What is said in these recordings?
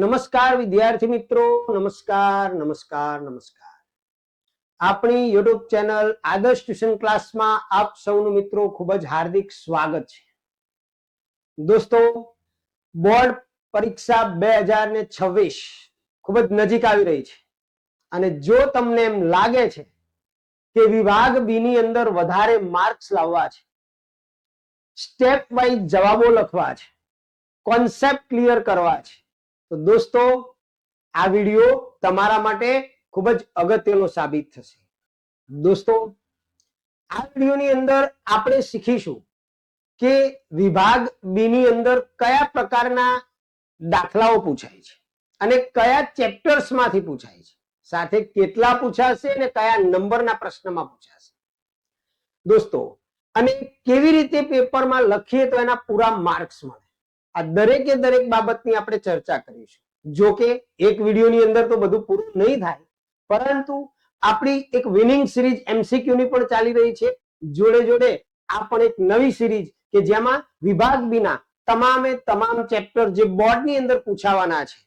નમસ્કાર વિદ્યાર્થી મિત્રો, નમસ્કાર નમસ્કાર નમસ્કાર. આપણી યુટ્યુબ ચેનલ આદર્શ ટ્યુશન ક્લાસમાં આપ સૌનું મિત્રો ખૂબ જ હાર્દિક સ્વાગત છે. દોસ્તો, બોર્ડ પરીક્ષા 2026 ખૂબ જ નજીક આવી રહી છે અને જો તમને એમ લાગે છે કે વિભાગ બી ની અંદર વધારે માર્ક્સ લાવવા છે, સ્ટેપ વાઇઝ જવાબો લખવા છે, કોન્સેપ્ટ ક્લિયર કરવા છે, તો દોસ્તો આ વિડિયો તમારા માટે ખૂબ જ અગત્યનો સાબિત થશે. દોસ્તો, આ વિડિયોની અંદર આપણે શીખીશું કે વિભાગ બી ની અંદર કયા પ્રકારના દાખલાઓ પૂછાય છે અને કયા ચેપ્ટર્સ માંથી પૂછાય છે, સાથે કેટલા પૂછાશે અને કયા નંબરના પ્રશ્નમાં પૂછાશે. દોસ્તો, અને કેવી રીતે પેપરમાં લખીએ તો એના પૂરા માર્ક્સ મળે, આ દરેકે દરેક બાબતની આપણે ચર્ચા કરીશું. જો કે એક વિડીયોની અંદર તો બધું પૂરું નહીં થાય, પરંતુ આપણી એક વિનિંગ સિરીઝ એમસીક્યુ ની પણ ચાલી રહી છે. જોડે જોડે આ પણ એક નવી સિરીઝ કે જેમાં વિભાગ બીના તમામે તમામ ચેપ્ટર જે બોર્ડની અંદર પૂછાવાના છે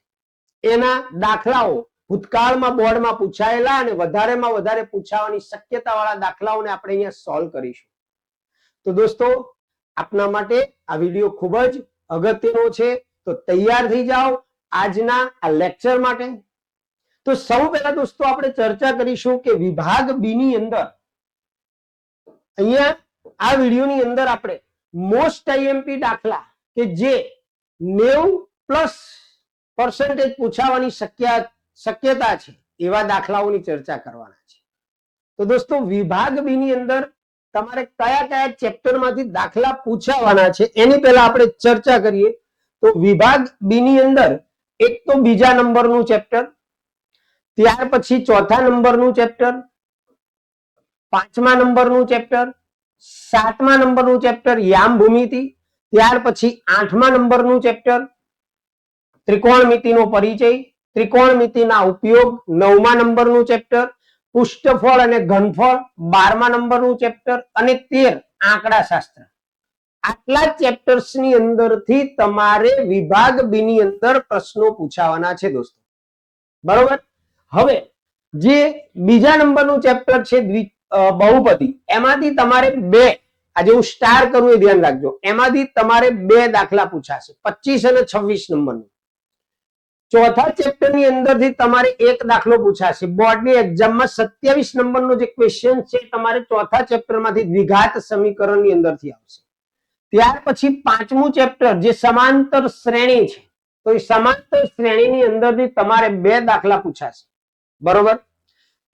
એના દાખલાઓ ભૂતકાળમાં બોર્ડમાં પૂછાયેલા અને વધારેમાં વધારે પૂછાવાની શક્યતાવાળા દાખલાઓને આપણે અહીંયા સોલ્વ કરીશું. તો દોસ્તો, આપના માટે આ વિડીયો ખૂબ જ અગત્યનો છે, તો તૈયાર થઈ જાઓ આજના આ લેક્ચર માટે. તો સૌ પહેલા દોસ્તો આપણે ચર્ચા કરીશું કે વિભાગ બી ની અંદર અહીંયા આ વિડીયોની અંદર આપણે મોસ્ટ આઈએમપી દાખલા કે જે 90+% પૂછાવાની શક્યતા છે એવા દાખલાઓની ચર્ચા કરવાના છે. તો દોસ્તો, વિભાગ બી ની અંદર તમારે કયા કયા ચેપ્ટરમાંથી દાખલા પૂછાવાના છે એની પહેલા આપણે ચર્ચા કરીએ. તો વિભાગ બી ની અંદર એક તો બીજા નંબરનું ચેપ્ટર, ત્યાર પછી ચોથા નંબરનું ચેપ્ટર, પાંચમા નંબરનું ચેપ્ટર, સાતમા નંબરનું ચેપ્ટર યામ ભૂમિતિ, ત્યાર પછી આઠમા નંબરનું ચેપ્ટર ત્રિકોણમિતિનો પરિચય, ત્રિકોણમિતિના ઉપયોગ, નવમા નંબરનું ચેપ્ટર પૃષ્ઠફળ અને ઘનફળ, 12મા નંબરનું ચેપ્ટર અને 13 આંકડાશાસ્ત્ર. આટલા ચેપ્ટર્સ ની અંદરથી તમારે વિભાગ બી ની અંદર પ્રશ્નો પૂછાવાના છે દોસ્તો, બરોબર. હવે જે બીજા નંબરનું ચેપ્ટર છે બહુપદી, એમાંથી તમારે બે, આજે હું સ્ટાર કરું એ ધ્યાન રાખજો, એમાંથી તમારે બે દાખલા પૂછાશે, 25 અને 26 નંબરનું. ચોથા ચેપ્ટર ની અંદરથી તમારે એક દાખલો પૂછાશે. બોર્ડની એક્ઝામમાં 27 નંબરનો જે ક્વેશ્ચન છે તમારે ચોથા ચેપ્ટરમાંથી દ્વિઘાત સમીકરણની અંદરથી આવશે. ત્યાર પછી પાંચમું ચેપ્ટર જે સમાંતર શ્રેણી છે, તો એ સમાંતર શ્રેણીની અંદરથી તમારે બે દાખલા પૂછાશે, બરોબર.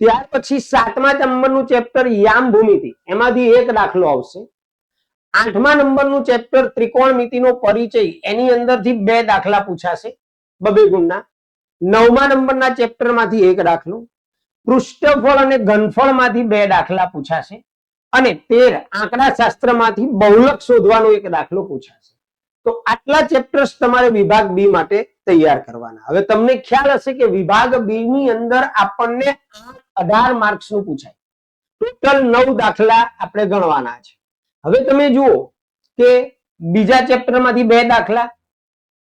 ત્યાર પછી સાતમા નંબરનું ચેપ્ટર યામ ભૂમિતિ, એમાંથી એક દાખલો આવશે. આઠમા નંબરનું ચેપ્ટર ત્રિકોણમિતિનો પરિચય, એની અંદરથી બે દાખલા પૂછાશે બબે ગુણના. નવમા નંબરના ચેપ્ટરમાંથી એક દાખલો, પૃષ્ઠફળ અને ઘનફળમાંથી બે દાખલા પૂછાશે અને 13 આંકડાશાસ્ત્રમાંથી બહુલક શોધવાનો એક દાખલો પૂછાશે. તો આટલા ચેપ્ટર્સ તમારે વિભાગ બી માટે તૈયાર કરવાના. હવે તમને ખ્યાલ હશે કે વિભાગ બી ની અંદર આપણને 18 માર્ક્સનું પૂછાય, ટોટલ 9 દાખલા આપણે ગણવાના છે. હવે તમે જુઓ કે બીજા ચેપ્ટરમાંથી બે દાખલા,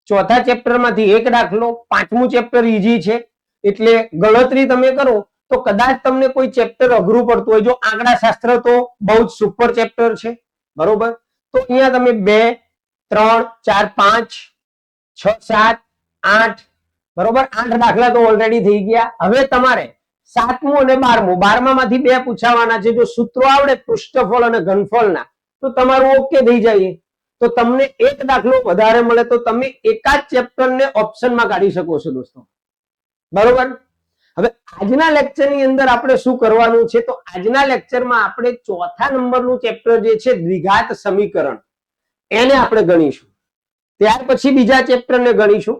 ચોથા ચેપ્ટરમાંથી એક દાખલો, પાંચમું ચેપ્ટર ઈઝી છે એટલે ગણતરી તમે કરો તો કદાચ તમને કોઈ ચેપ્ટર અઘરું પડતું હોય. જો આંકડાશાસ્ત્ર તો બહુ જ સુપર ચેપ્ટર છે, બરોબર. તો અહીંયા તમે 2, 3, 4, 5, 6, 7, 8, બરોબર, 8 દાખલા તો ઓલરેડી થઈ ગયા. હવે તમારે સાતમું અને 12મું માંથી બે પૂછાવાના છે. જો સૂત્રો આવડે પૃષ્ઠફળ અને ઘનફળના તો તમારું ઓકે થઈ જાય. તો તમને એક દાખલો વધારે મળે તો તમે એકાદ ચેપ્ટરને ઓપ્શનમાં કાઢી શકો છો દોસ્તો, બરોબર. હવે આજના લેક્ચરની અંદર આપણે શું કરવાનું છે, તો આજના લેક્ચરમાં આપણે ચોથા નંબરનું ચેપ્ટર જે છે દ્વિઘાત સમીકરણ, એને આપણે ગણીશું. ત્યાર પછી બીજા ચેપ્ટરને ગણીશું,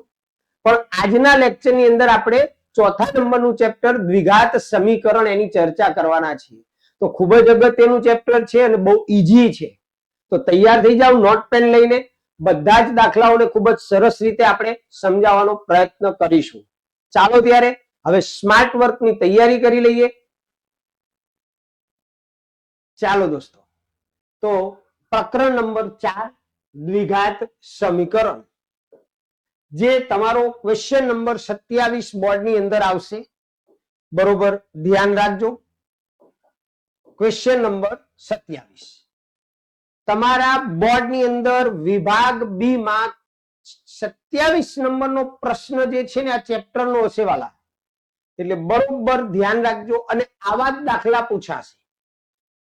પણ આજના લેક્ચરની અંદર આપણે ચોથા નંબરનું ચેપ્ટર દ્વિઘાત સમીકરણ એની ચર્ચા કરવાના છીએ. તો ખૂબ જ અગત્યનું ચેપ્ટર છે અને બહુ ઈઝી છે. તો તૈયાર થઈ જાવ નોટ પેન લઈને, બધા જ દાખલાઓને ખૂબ જ સરસ રીતે આપણે સમજાવવાનો પ્રયત્ન કરીશું. ચાલો ત્યારે હવે સ્માર્ટ વર્કની તૈયારી કરી લઈએ. ચાલો દોસ્તો, તો પ્રકરણ નંબર 4 દ્વિઘાત સમીકરણ. જે તમારો ક્વેશ્ચન નંબર 27 બોર્ડની અંદર આવશે. બરોબર, ધ્યાન રાખજો. ક્વેશ્ચન નંબર 27 તમારા બોર્ડની અંદર વિભાગ બી માં 27 નંબરનો પ્રશ્ન જે છે ને આ ચેપ્ટર નો હશે વાલા, એટલે બરોબર ધ્યાન રાખજો. અને આવા જ દાખલા પૂછાશે.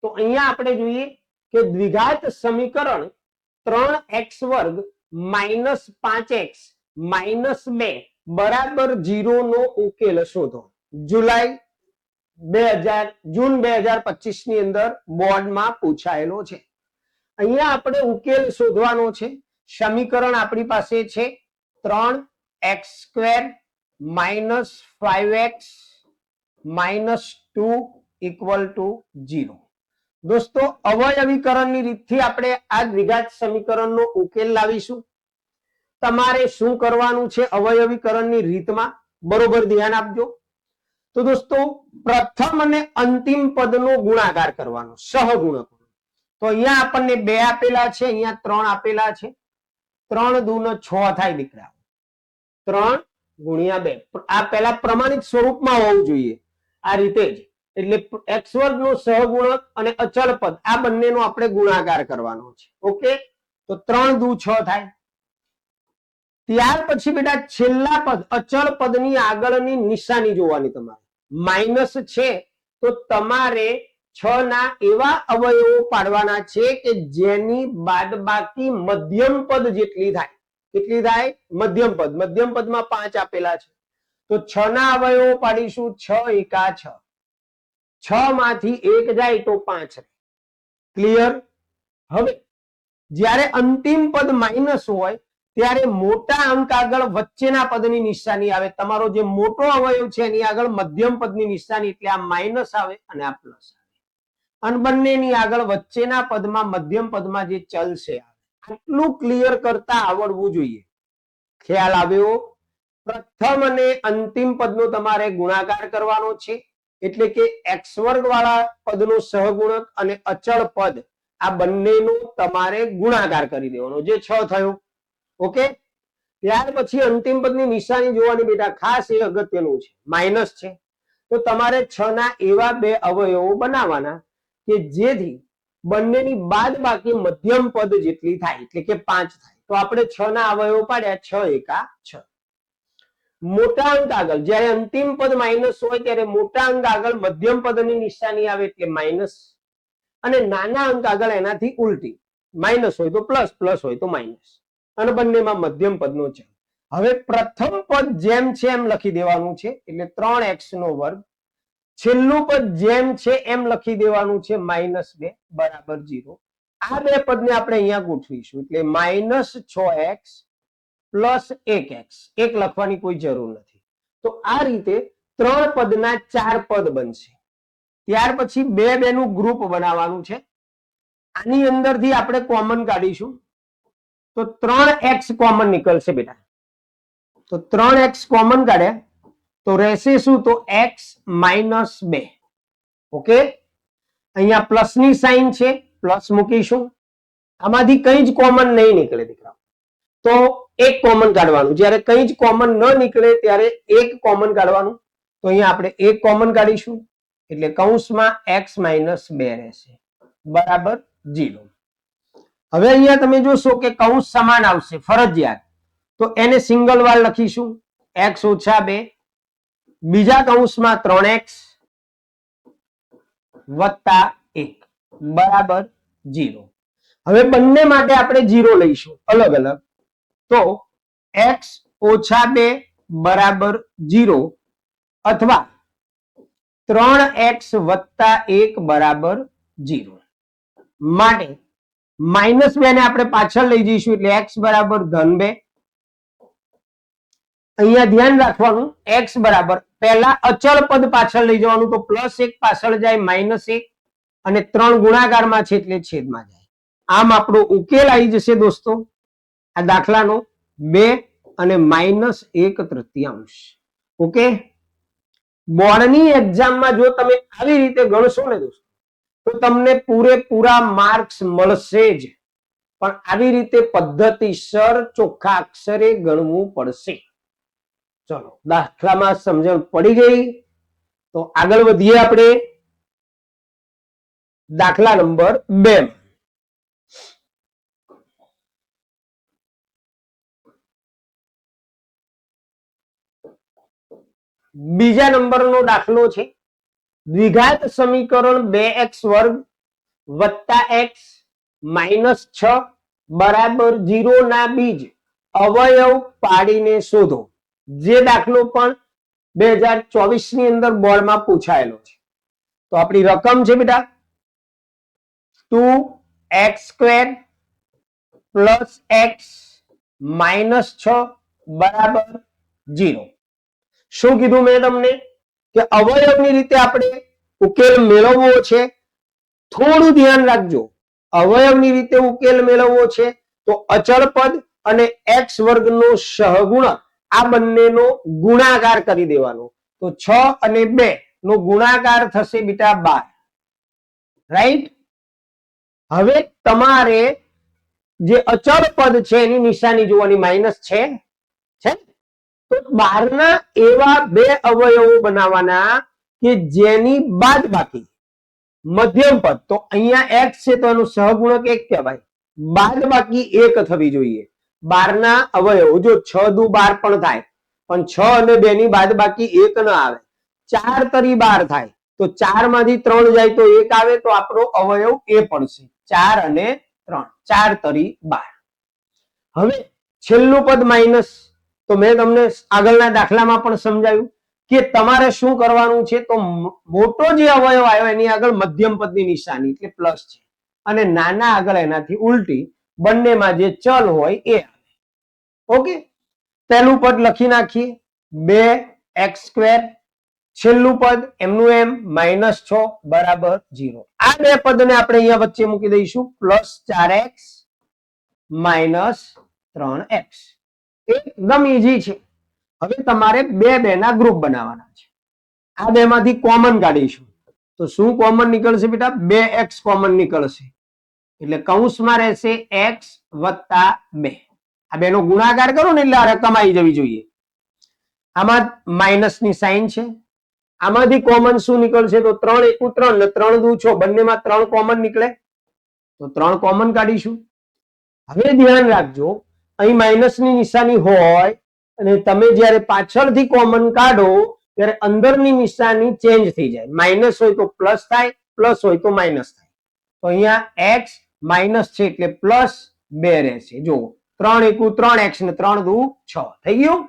તો અહીંયા આપણે જોઈએ કે દ્વિઘાત સમીકરણ 3x² - 5x - 2 બરાબર 0 નો ઉકેલ શોધો. જૂન 2025 ની અંદર બોર્ડમાં પૂછાયેલો છે. અહીંયા આપણે ઉકેલ શોધવાનો છે. સમીકરણ આપણી પાસે છે 3x² - 5x - 2 = 0. દોસ્તો, અવયવીકરણની રીતથી આપણે આ દ્વિઘાત સમીકરણનો ઉકેલ લાવીશું. તમારે શું કરવાનું છે અવયવીકરણની રીતમાં, બરોબર ધ્યાન આપજો. તો દોસ્તો, પ્રથમ અને અંતિમ પદનો ગુણાકાર કરવાનો, સહગુણક. તો અહીંયા આપણને 2 આપેલા છે, અહીંયા 3 આપેલા છે. 3 દૂ 6 થાય દીકરા. 3 × 2 આ પહેલા પ્રમાણિત સ્વરૂપમાં હોવું જોઈએ, આ રીતે જ. એટલે x² નો સહગુણક અને અચળ પદ આ બંનેનો આપણે ગુણાકાર કરવાનો છે. ઓકે, તો 3 દૂ 6 થાય. ત્યાર પછી બેટા છેલ્લા પદ અચળ પદની આગળની નિશાની જોવાની તમારે. માઇનસ છે તો તમારે 6 ના એવા અવયવો પાડવાના છે કે જેની બાદબાકી મધ્યમ પદ જેટલી થાય. કેટલી થાય? મધ્યમ પદ. મધ્યમ પદમાં 5 આપેલા છે, તો 6 ના અવયવો પાડીશું. 6 × 6. 6 માંથી 1 જાય તો 5. ક્લિયર? હવે જ્યારે અંતિમ પદ માઇનસ હોય ત્યારે મોટા અંક આગળ વચ્ચેના પદની નિશાની આવે. તમારો જે મોટો અવયવ છે એની આગળ મધ્યમ પદની નિશાની, એટલે આ માઇનસ આવે અને આ પ્લસ આવે. અને બંનેની આગળ વચ્ચેના પદમાં મધ્યમ પદમાં જે ચલ છે આટલું ક્લિયર કરતા આવડવું જોઈએ. ખ્યાલ આવ્યો? પ્રથમ અને અંતિમ પદનો તમારે ગુણાકાર કરવાનો છે, એટલે કે x² વાળા પદનો સહગુણક અને અચળ પદ આ બંનેનો તમારે ગુણાકાર કરી દેવાનો, જે 6 થયો. ઓકે, ત્યાર પછી અંતિમ પદની નિશાની જોવાની બેટા, ખાસ એ અગત્યનું છે. માઇનસ છે તો તમારે 6 ના એવા 2 અવયવો બનાવવાના કે જેથી બંનેની બાદબાકી મધ્યમ પદ જેટલી થાય, એટલે કે 5 થાય. તો આપણે 6 ના અવયવો પાડ્યા. 6 × 6. મોટા અંક આગળ જ્યારે અંતિમ પદ માઇનસ હોય ત્યારે મોટા અંક આગળ મધ્યમ પદની નિશાની આવે એટલે માઇનસ, અને નાના અંક આગળ એનાથી ઉલટી. માઇનસ હોય તો પ્લસ, પ્લસ હોય તો માઇનસ, અને બંનેમાં મધ્યમ પદનો છે. હવે પ્રથમ પદ જેમ છે એમ લખી દેવાનું છે, એટલે 3x². છેલ્લું પદ જેમ છે એમ લખી દેવાનું છે, -2 બરાબર 0. આ 2 પદને આપણે અહીંયા ગોઠવીશું, એટલે -6x + 1x. 1 લખવાની કોઈ જરૂર નથી. તો આ રીતે 3 પદના 4 પદ બનશે. ત્યાર પછી 2 નું ગ્રુપ બનાવવાનું છે. આની અંદરથી આપણે કોમન કાઢીશું, તો 3x કોમન નીકળશે બેટા. તો 3x કોમન કાઢ્યા તો રહેશે શું? તો x - 2. ઓકે, અહીંયા પ્લસની સાઇન છે, પ્લસ મૂકીશું. આમાંથી કંઈ જ કોમન નહીં નીકળે દીકરા, તો 1 કોમન કાઢવાનું. જ્યારે કંઈ જ કોમન ન નીકળે ત્યારે 1 કોમન કાઢવાનું. તો અહીંયા આપણે 1 કોમન કાઢીશું, એટલે કૌંસમાં x - 2 રહેશે બરાબર 0. હવે અહીંયા તમે જોશો કે કૌંસ સમાન આવશે ફરજિયાત, તો એને સિંગલ વાર લખીશું, x - 2. બીજા કૌંસમાં 3x + 1 બરાબર 0. હવે બંને માટે આપણે 0 લઈશું અલગ અલગ. તો x - 2 બરાબર 0 અથવા 3x + 1 બરાબર 0. માટે -2 ને આપણે પાછળ લઈ જઈશું, એટલે x બરાબર -2. અહીંયા ધ્યાન રાખવાનું, x બરાબર પહેલા અચળ પદ પાછળ લઈ જવાનું, તો +1 પાછળ જાય, -1, અને 3 ગુણાકારમાં છે એટલે છેદમાં જાય. આમ આપણો ઉકેલ આવી જશે દોસ્તો આ દાખલાનો 2 અને -1/3. ઓકે, બોર્ડની એક્ઝામમાં જો તમે આવી રીતે ગણશો ને દોસ્તો, તો તમને પૂરેપૂરા માર્ક્સ મળશે જ. પણ આવી રીતે પદ્ધતિસર ચોખ્ખા અક્ષરે ગણવું પડશે. ચલો દાખલામાં સમજણ પડી ગઈ તો આગળ વધીએ આપણે દાખલા નંબર 2. બીજા નંબરનો દાખલો છે દ્વિઘાત સમીકરણ 2x² + x - 6 = 0 ના બીજ અવયવ પાડીને શોધો. જે દાખલો પણ 2024 ની અંદર બોર્ડમાં પૂછાયેલો છે. તો આપણી રકમ છે બેટા 2x² + x - 6 = 0. શું કીધું મેં તમને કે અવયવની રીતે આપણે ઉકેલ મેળવવો છે. થોડું ધ્યાન રાખજો, અવયવની રીતે ઉકેલ મેળવવો છે તો અચળ પદ અને x વર્ગનો સહગુણક આ બંનેનો ગુણાકાર કરી દેવાનો. તો 6 અને 2 નો ગુણાકાર થશે બેટા 12. રાઈટ. હવે તમારે જે અચળ પદ છે એની નિશાની જોવાની, માઇનસ છે. તો 12 ના એવા બે અવયવો બનાવવાના કે જેની બાદબાકી મધ્યમ પદ, તો અહીંયા x છે તો એનું સહગુણક 1 કહેવાય, બાદબાકી 1 થવી જોઈએ. 12 ના અવયવો જો 6 દુ 12 પણ થાય, પણ 6 અને 2 ની બાદબાકી 1 ન આવે. 4 તરી 12 થાય તો 4 માંથી 3 જાય તો 1 આવે, તો આપણો અવયવ એ પડશે 4 અને 3, 4 તરી 12. હવે છેલ્લું પદ માઇનસ, તો મેં તમને આગળના દાખલામાં પણ સમજાવ્યું કે તમારે શું કરવાનું છે. તો મોટો જે અવયવ આવ્યો એની આગળ મધ્યમ પદની નિશાની એટલે પ્લસ છે, અને નાના આગળ એનાથી ઉલટી, બંનેમાં જે ચલ હોય એ આવે. ઓકે, પહેલું પદ લખી નાખીએ 2x², છેલ્લું પદ એમનું એમ -6 = 0. આ બે પદને આપણે અહીંયા વચ્ચે મૂકી દઈશું +4x - 3x. એકદમ ઈઝી છે. હવે તમારે બે ના ગ્રુપ બનાવવાના છે. આ બે માંથી કોમન કાઢીશું તો શું કોમન નીકળશે બેટા? 2x કોમન નીકળશે, એટલે કૌંસમાં રહેશે x + 2. આ બેનો ગુણાકાર કરો ને એટલે આ રકમ આવી જવી જોઈએ. આમાં માઇનસ ની સાઇન છે. આમાંથી કોમન શું નીકળશે? તો 3 × 1 = 3 ને 3 દુ 6, બંનેમાં 3 કોમન નીકળે તો 3 કોમન કાઢીશું. હવે ધ્યાન રાખજો, અહીં માઇનસ ની નિશાની હોય અને તમે જ્યારે પાછળથી કોમન કાઢો ત્યારે અંદરની નિશાની ચેન્જ થઈ જાય. માઇનસ હોય તો પ્લસ થાય, પ્લસ હોય તો માઇનસ થાય. તો અહીંયા x માઇનસ છે એટલે +2 રહેશે. જો 3 × 1 = 3x ને 3 દુ 6 થઈ ગયું.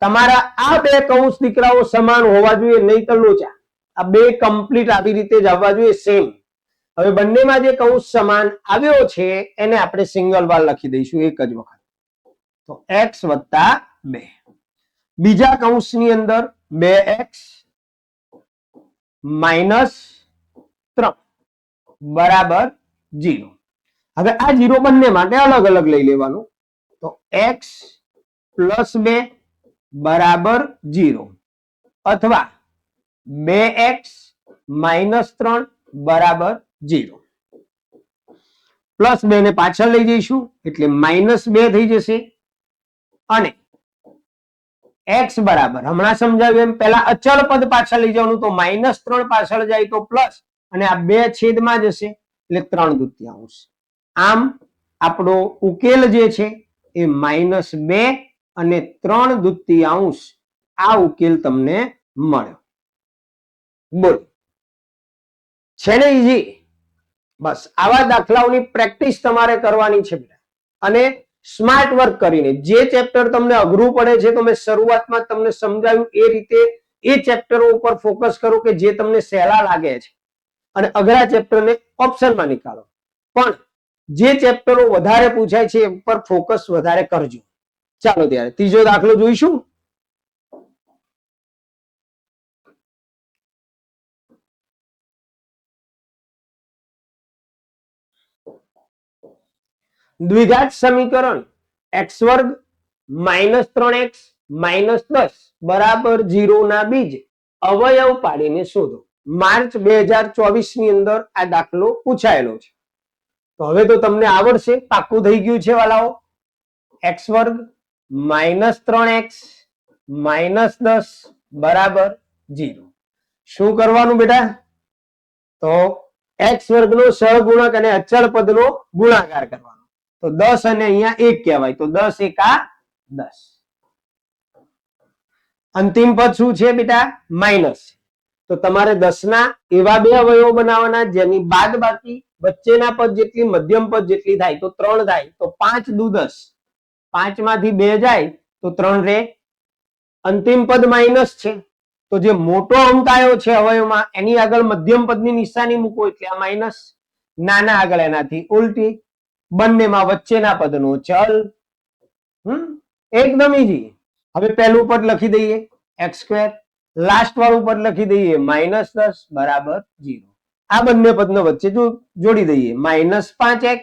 તમારા આ બે કૌંસ દીકરાઓ સમાન હોવા જોઈએ, નહીં તો લોચા. આ બે કમ્પ્લીટ આવી રીતે જ આવવા જોઈએ, સેમ. હવે બંનેમાં જે કૌંસ સમાન આવ્યો છે એને આપણે સિંગલ વાર લખી દઈશું એક જ વખત. તો x + 2. બીજા કૌંસની અંદર 2x - 3 = 0. હવે આ 0 બંને માટે અલગ અલગ લઈ લેવાનું. તો x + 2 = 0 અથવા 2x - 3 = 0. +2 ને પાછળ લઈ જઈશું એટલે -2 થઈ જશે. અને x બરાબર હમણાં સમજાવ્યું એમ પહેલા અચળ પદ પાછળ લઈ જવાનું, તો -3 પાછળ જાય તો પ્લસ, અને આ 2 છેદમાં જશે એટલે 3/2. આમ આપણો ઉકેલ જે છે એ -2 અને 3/2 આ ઉકેલ તમને મળ્યો. બોલ, છે ને ઈઝી? બસ આવા દાખલાઓની પ્રેક્ટિસ તમારે કરવાની છે અને સ્માર્ટ વર્ક કરીને જે ચેપ્ટર તમને અઘરું પડે છે, તો મેં શરૂઆતમાં તમને સમજાવ્યું એ રીતે એ ચેપ્ટરો ઉપર ફોકસ કરો કે જે તમને સહેલા લાગે છે, અને અઘરા ચેપ્ટરને ઓપ્શનમાં નીકાળો. પણ જે ચેપ્ટરો વધારે પૂછાય છે એ પર ફોકસ વધારે કરજો. ચાલો ત્યારે ત્રીજો દાખલો જોઈશું. દ્વિઘાત સમીકરણ x² - 3x - 10 = 0 ના બીજ અવયવ પાડીને શોધો. માર્ચ 2024 ની અંદર આ દાખલો પૂછાયેલો છે. તો હવે તો તમને આવડશે, પાક્કું થઈ ગયું છે વાલાઓ. એક્સ વર્ગ માઇનસ 3x માઇનસ 10 બરાબર 0. શું કરવાનું બેટા? તો એક્સ વર્ગનો સહગુણક અને અચળ પદનો ગુણાકાર કરવાનો. તો 10 અને અહીંયા 1 કહેવાય, તો 10 એકા 10. અંતિમ પદ શું છે બેટા? માઇનસ. તો તમારે 10 ના એવા બે અવયવો બનાવવાના જેની બાદ બાકી વચ્ચેના પદ જેટલી મધ્યમ પદ જેટલી થાય, તો 3 થાય, તો 5 દુ 10, 5 માંથી 2 જાય તો 3 રે. અંતિમ પદ માઇનસ છે, તો જે મોટો અંક આવ્યો છે અવયવમાં એની આગળ મધ્યમ પદની નિશાની મૂકો એટલે આ માઇનસ, નાના આગળ એનાથી ઉલટી, બંનેમાં વચ્ચેના પદનો ચલ. એકદમ ઈઝી. હવે પહેલું પદ લખી દઈએ x², લાસ્ટ વાળું પદ લખી દઈએ -10 બરાબર 0. આ બંને પદનો વચ્ચે જોડી દઈએ -5x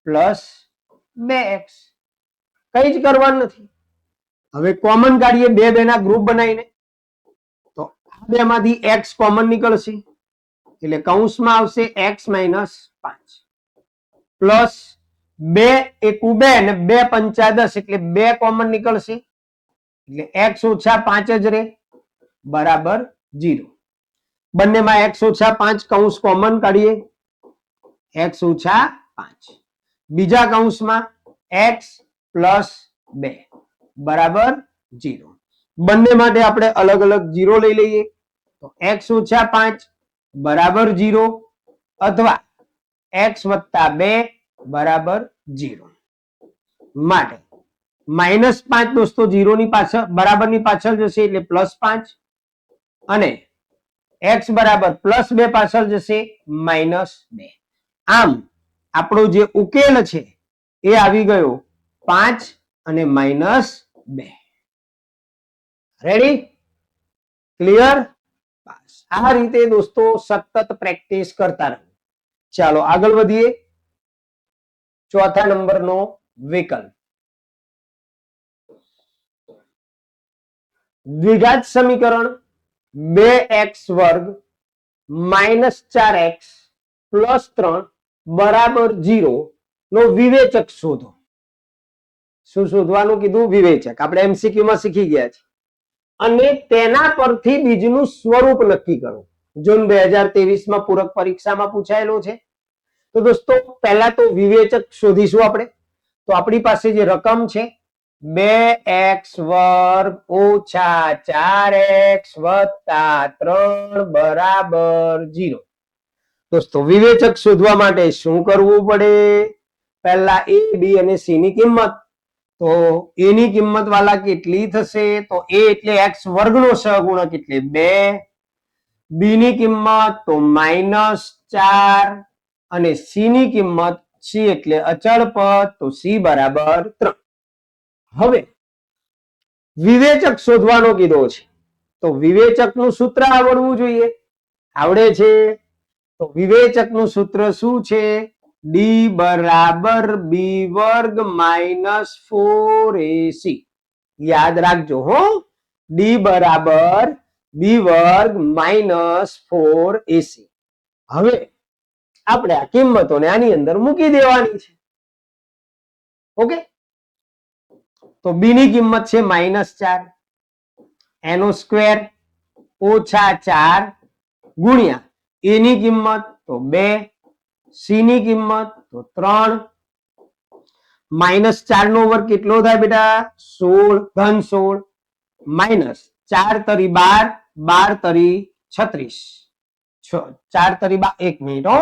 પ્લસ 2x. કઈ જ કરવાનું નથી. હવે કોમન કાઢીએ બે ના ગ્રુપ બનાવીને, તો આ બે માંથી x કોમન નીકળશે એટલે કૌંસમાં આવશે x - 5 પ્લસ 2 એકુ 2 અને 2 પંચા 10 એટલે 2 કોમન નીકળશે એટલે x - 5 જ રે બરાબર 0. બંનેમાં x - 5 કૌંસ કોમન કાઢીએ, x - 5 બીજા કૌંસમાં x પ્લસ 2 બરાબર 0. બંને માટે આપણે અલગ અલગ 0 લઈ લઈએ, તો x - 5 બરાબર 0 અથવા x + 2 બરાબર 0. માટે -5 દોસ્તો 0 ની પાછળ બરાબર ની પાછળ જશે એટલે +5 અને x બરાબર +2 પાછળ જશે -2. આમ આપણો જે ઉકેલ છે એ આવી ગયો 5 અને -2. રેડી? ક્લિયર? બસ આ રીતે દોસ્તો સતત પ્રેક્ટિસ કરતા રહો. ચાલો આગળ વધીએ. ચોથા નંબરનો વિકલ્પ, દ્વિઘાત સમીકરણ 2x² -4x + 3 બરાબર 0 નો વિવેચક શોધો. શું શોધવાનું કીધું? વિવેચક. આપણે MCQ માં શીખી ગયા છે. અને તેના પરથી બીજનું સ્વરૂપ નક્કી કરો. જૂન 2023 માં પૂરક પરીક્ષામાં પૂછાયેલો છે. તો દોસ્તો પહેલા તો વિવેચક શોધીશું આપણે. તો આપણી પાસે જે રકમ છે 2x² - 4x + 3 બરાબર 0. દોસ્તો વિવેચક શોધવા માટે શું કરવું પડે? પહેલા a, b અને c ની કિંમત. તો a ની કિંમત વાલા કેટલી થશે? તો a એટલે x² નો સહગુણક એટલે 2, b ની કિંમત તો -4 અને c ની કિંમત c એટલે અચળ પદ તો c બરાબર 3. હવે વિવેચક શોધવાનો કીધો છે તો વિવેચકનું સૂત્ર આવડવું જોઈએ. આવડે છે? તો વિવેચકનું સૂત્ર શું છે? d બરાબર b² - 4ac. યાદ રાખજો હો, d બરાબર b² - 4ac. હવે આપણે આ કિંમતોને આની અંદર મૂકી દેવાની છે. ઓકે, તો b ની કિંમત છે -4, એનો સ્ક્વેર -4 ગુણ્યા a ની કિંમત તો 2, c ની કિંમત તો 3, -4 નો વર્ગ કેટલો થાય બેટા? 16, ધન 16 માઇનસ 4 તરી 12, 12 તરી 36, 4 તરી 1 મિનિટ હો,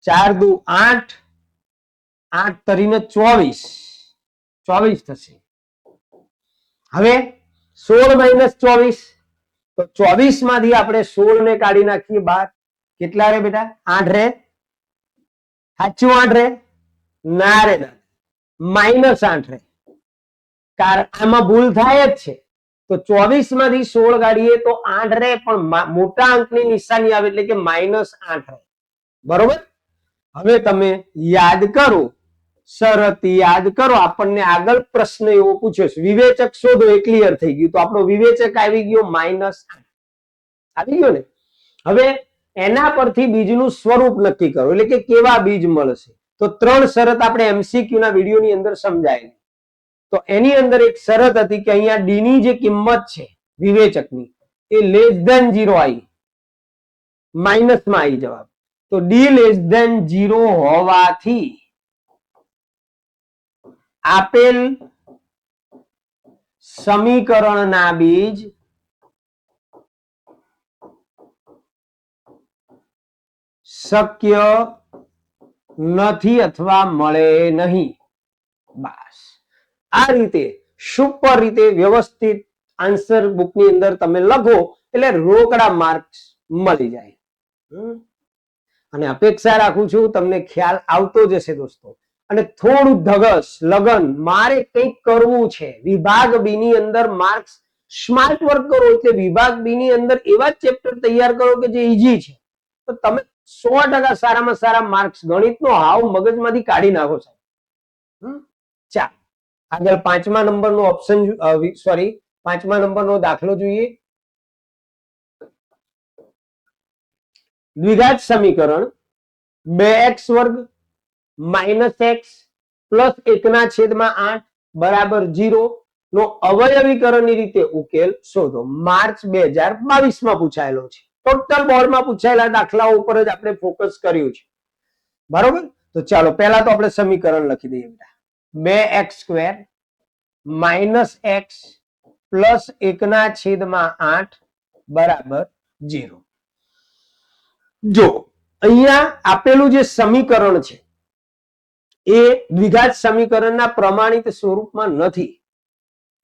4 દુ 8, 8 તરીને 24, 24 થશે. હવે 16 - 24 તો 24 માંથી આપણે 16 ને કાઢી નાખીએ બહાર. કેટલા રે બેટા? 8 રે. સાચું 8 રે? ના રે ના, -8 રે. કારણ આમાં ભૂલ થાય જ છે. તો 24 માંથી 16 કાઢીએ તો 8 રે, પણ મોટા અંકની નિશાની આવે એટલે કે -8 રે. બરોબર? હવે તમે યાદ કરો, શરત યાદ કરો. આપણને આગળ પ્રશ્ન એવો પૂછ્યો છે વિવેચક શોધો, એ ક્લિયર થઈ ગયું. તો આપણો વિવેચક આવી ગયો -8 આવી ગયો ને. હવે એના પરથી બીજનું સ્વરૂપ નક્કી કરો, એટલે કે કેવા બીજ મળશે. તો 3 શરત આપણે એમસીક્યુ ના વિડીયોની અંદર સમજાય. તો એની અંદર એક શરત હતી કે અહીંયા ડી ની જે કિંમત છે વિવેચકની એ લેસ ધેન 0 આવી, માઇનસમાં આવી જવાબ. તો ડી લેસ ધેન 0 હોવાથી આપેલ સમીકરણના બીજ શક્ય નથી અથવા મળે નહીં. બસ આ રીતે સુપર રીતે વ્યવસ્થિત આન્સર બુકની અંદર તમે લખો એટલે રોકડા માર્ક્સ મળી જાય. અને અપેક્ષા રાખું છું તમને ખ્યાલ આવતો જશે દોસ્તો. અને થોડું ધગસ લગન મારે કંઈક કરવું છે. વિભાગ બી ની અંદર માર્ક્સ સ્માર્ટ વર્ક કરો એટલે વિભાગ બી ની અંદર એવા ચેપ્ટર તૈયાર કરો કે જે ઈઝી છે. તો તમે 100% સારામાં સારા માર્ક્સ ગણિતનો હાવ મગજમાંથી કાઢી નાખો સાહેબ. ચાલ આગળ 5મા નંબરનો ઓપ્શન સોરી 5મા નંબરનો દાખલો જોઈએ. દ્વિઘાત સમીકરણ 2x વર્ગ માઇનસ એક્સ પ્લસ 1/8 બરાબર 0 નો અવયવીકરણની રીતે ઉકેલ શોધો. માર્ચ 2022 માં પૂછાયેલો છે. ટોટલ બોર્ડમાં પૂછાયેલા દાખલાઓ ઉપર જ આપણે ફોકસ કર્યું છે. બરોબર. તો ચાલો પહેલા તો આપણે સમીકરણ લખી દઈએ. 2x² માઇનસ એક્સ પ્લસ 1/8 બરાબર 0. જો અહીંયા આપેલું જે સમીકરણ છે એ દ્વિઘાત સમીકરણના પ્રમાણિત સ્વરૂપમાં નથી,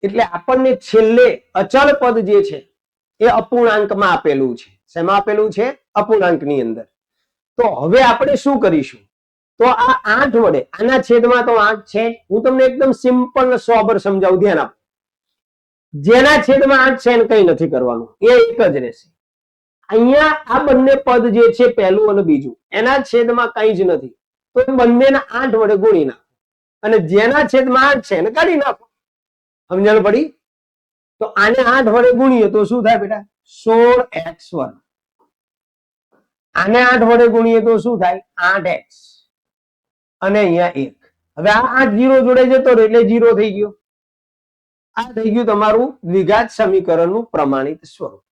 એટલે આપણને છેલ્લે અચળ પદ જે છે એ અપૂર્ણાંકમાં આપેલું છે. શેમાં આપેલું છે? અપૂર્ણાંકની અંદર. તો હવે આપણે શું કરીશું? તો આ 8 વડે આના છેદમાં તો 8 છે. હું તમને એકદમ સિમ્પલ સોબર સમજાવું, ધ્યાન આપો. જેના છેદમાં 8 છે એને કંઈ નથી કરવાનું, એ એક જ રહેશે. અહીંયા આ બંને પદ જે છે પહેલું અને બીજું એના છેદમાં કંઈ જ નથી, તો બંનેના 8 વડે ગુણી નાખો અને જેના છેદમાં 8 છે એને કાઢી નાખો. સમજણ પડી? તો આને 8 વડે ગુણીએ તો શું થાય બેટા? 16x². આને 8 વડે ગુણીએ તો શું થાય? 8x અને અહીંયા 1. હવે આ 8 0 જોડે જતો રહ્યો એટલે 0 થઈ ગયો. આ થઈ ગયું તમારું દ્વિઘાત સમીકરણનું પ્રમાણિત સ્વરૂપ.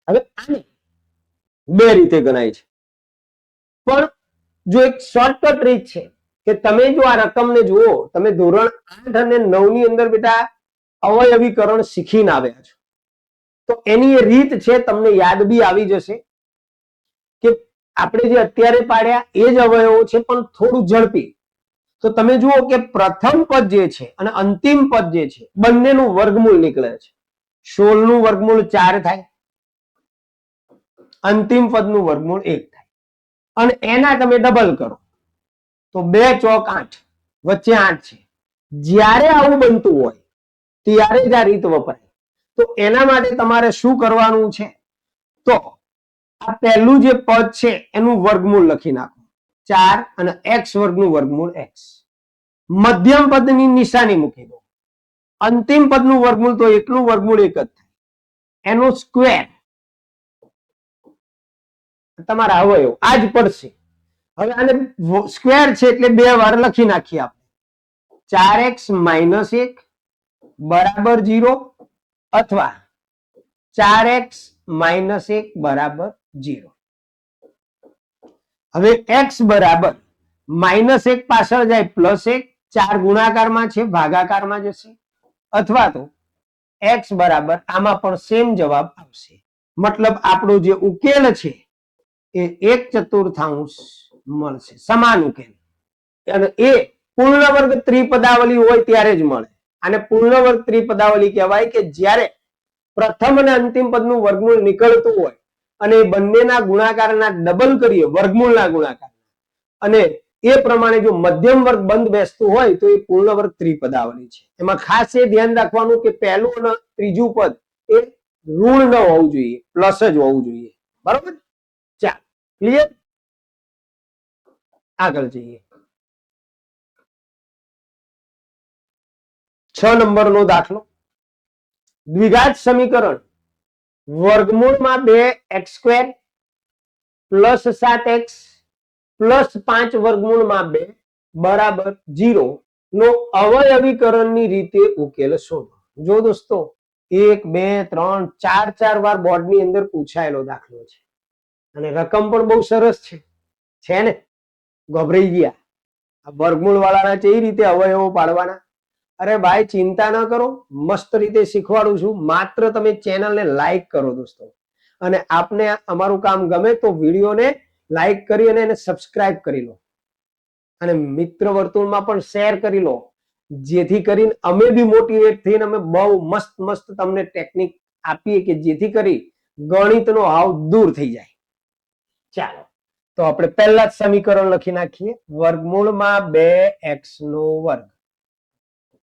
હવે આને બે રીતે ગણાય છે, પણ જો એક શોર્ટકટ રીત છે કે તમે જો આ રકમને જુઓ, તમે ધોરણ 8 અને 9 ની અંદર બેટા અવયવીકરણ શીખીને આવ્યા છો, તો એની એ રીત છે, તમને યાદ બી આવી જશે કે આપણે જે અત્યારે પાડ્યા એ જ અવયવો છે પણ થોડું ઝડપી. તો તમે જુઓ કે પ્રથમ પદ જે છે અને અંતિમ પદ જે છે બંનેનું વર્ગમૂળ નીકળે છે. 16 નું વર્ગમૂળ 4 થાય, અંતિમ પદનું વર્ગમૂળ 1 થાય અને એના તમે ડબલ કરો તો 2 ચોક 8, વચ્ચે 8 છે. જ્યારે આવું બનતું હોય ત્યારે જ આ રીત વપરાય. તો એના માટે તમારે શું કરવાનું છે? તો આ પહેલું જે પદ છે એનું વર્ગમૂળ લખી નાખો 4 અને x વર્ગનું વર્ગમૂળ x. મધ્યમ પદની નિશાની મૂકી દો. અંતિમ પદનું વર્ગમૂળ તો એકનું વર્ગમૂળ 1 જ થાય, એનો સ્ક્વેર તમારા અવયવ આ જ પડશે. હવે આને સ્ક્વેર છે એટલે 2 વાર લખી નાખીએ આપણે. 4x - 1 બરાબર 0 અથવા 4x - 1 બરાબર 0. હવે x બરાબર -1 પાછળ જાય +1, 4 ગુણાકારમાં છે ભાગાકારમાં જશે, અથવા તો x બરાબર આમાં પણ સેમ જવાબ આવશે. મતલબ આપણો જે ઉકેલ છે એ 1/4 મળશે, સમાન ઉકેલ. અને એ પૂર્ણ વર્ગ ત્રિપદાવલી હોય ત્યારે જ મળે. આને પૂર્ણ વર્ગ ત્રિપદાવલી કહેવાય કે જ્યારે પ્રથમ અને અંતિમ પદનું વર્ગમૂળ નીકળતું હોય અને બંનેના ગુણાકારના ડબલ કરીએ, વર્ગમૂળના ગુણાકાર, અને એ પ્રમાણે જો મધ્યમ વર્ગ બંધ બેસતું હોય તો એ પૂર્ણ વર્ગ ત્રિપદાવલી છે. એમાં ખાસ એ ધ્યાન રાખવાનું કે પહેલું અને ત્રીજું પદ એ ઋણ ન હોવું જોઈએ, પ્લસ જ હોવું જોઈએ. બરોબર? ચાલ, ક્લિયર? આગળ જઈએ. 6 નંબરનો દાખલો. દ્વિઘાત સમીકરણ વર્ગમૂળમાં 2x² પ્લસ 7x પ્લસ 5 વર્ગમૂળમાં 2 બરાબર 0 નો અવયવીકરણની રીતે ઉકેલ શોધો. જો દોસ્તો 1 2 3 4 વાર બોર્ડની અંદર પૂછાયેલો દાખલો છે અને રકમ પણ બહુ સરસ છે ને? ગભરાઈ ગયા? આ વર્ગમૂળ વાળાના છે એ રીતે અવયવો પાડવાના. અરે ભાઈ ચિંતા ન કરો, મસ્ત રીતે શીખવાડું છું. માત્ર તમે ચેનલને લાઈક કરો દોસ્તો, અને આપને અમારું કામ ગમે તો વિડીયોને લાઈક કરી અને એને સબસ્ક્રાઇબ કરી લો અને મિત્ર વર્તુળમાં પણ શેર કરી લો, જેથી કરીને અમે બી મોટિવેટ થઈને અમે બહુ મસ્ત મસ્ત તમને ટેકનિક આપીએ કે જેથી કરી ગણિતનો હાવ દૂર થઈ જાય. ચાલો તો આપણે પહેલા જ સમીકરણ લખી નાખીએ. વર્ગમૂળમાં 2x નો વર્ગ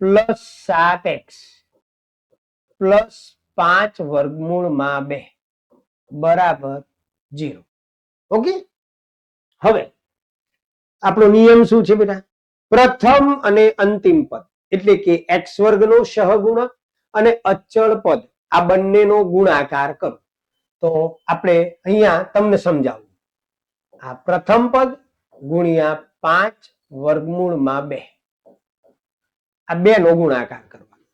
પ્લસ 7x પ્લસ 5 વર્ગમૂળમાં 2 બરાબર 0. ઓકે, હવે આપણો નિયમ શું છે બેટા? પ્રથમ અને અંતિમ પદ એટલે કે x વર્ગનો સહગુણક અને અચળ પદ આ બંનેનો ગુણાકાર કરો. તો આપણે અહીંયા તમને સમજાવું. આ પ્રથમ પદ ગુણ્યા 5 વર્ગમૂળમાં 2 આ 2 નો ગુણાકાર કરવાનો.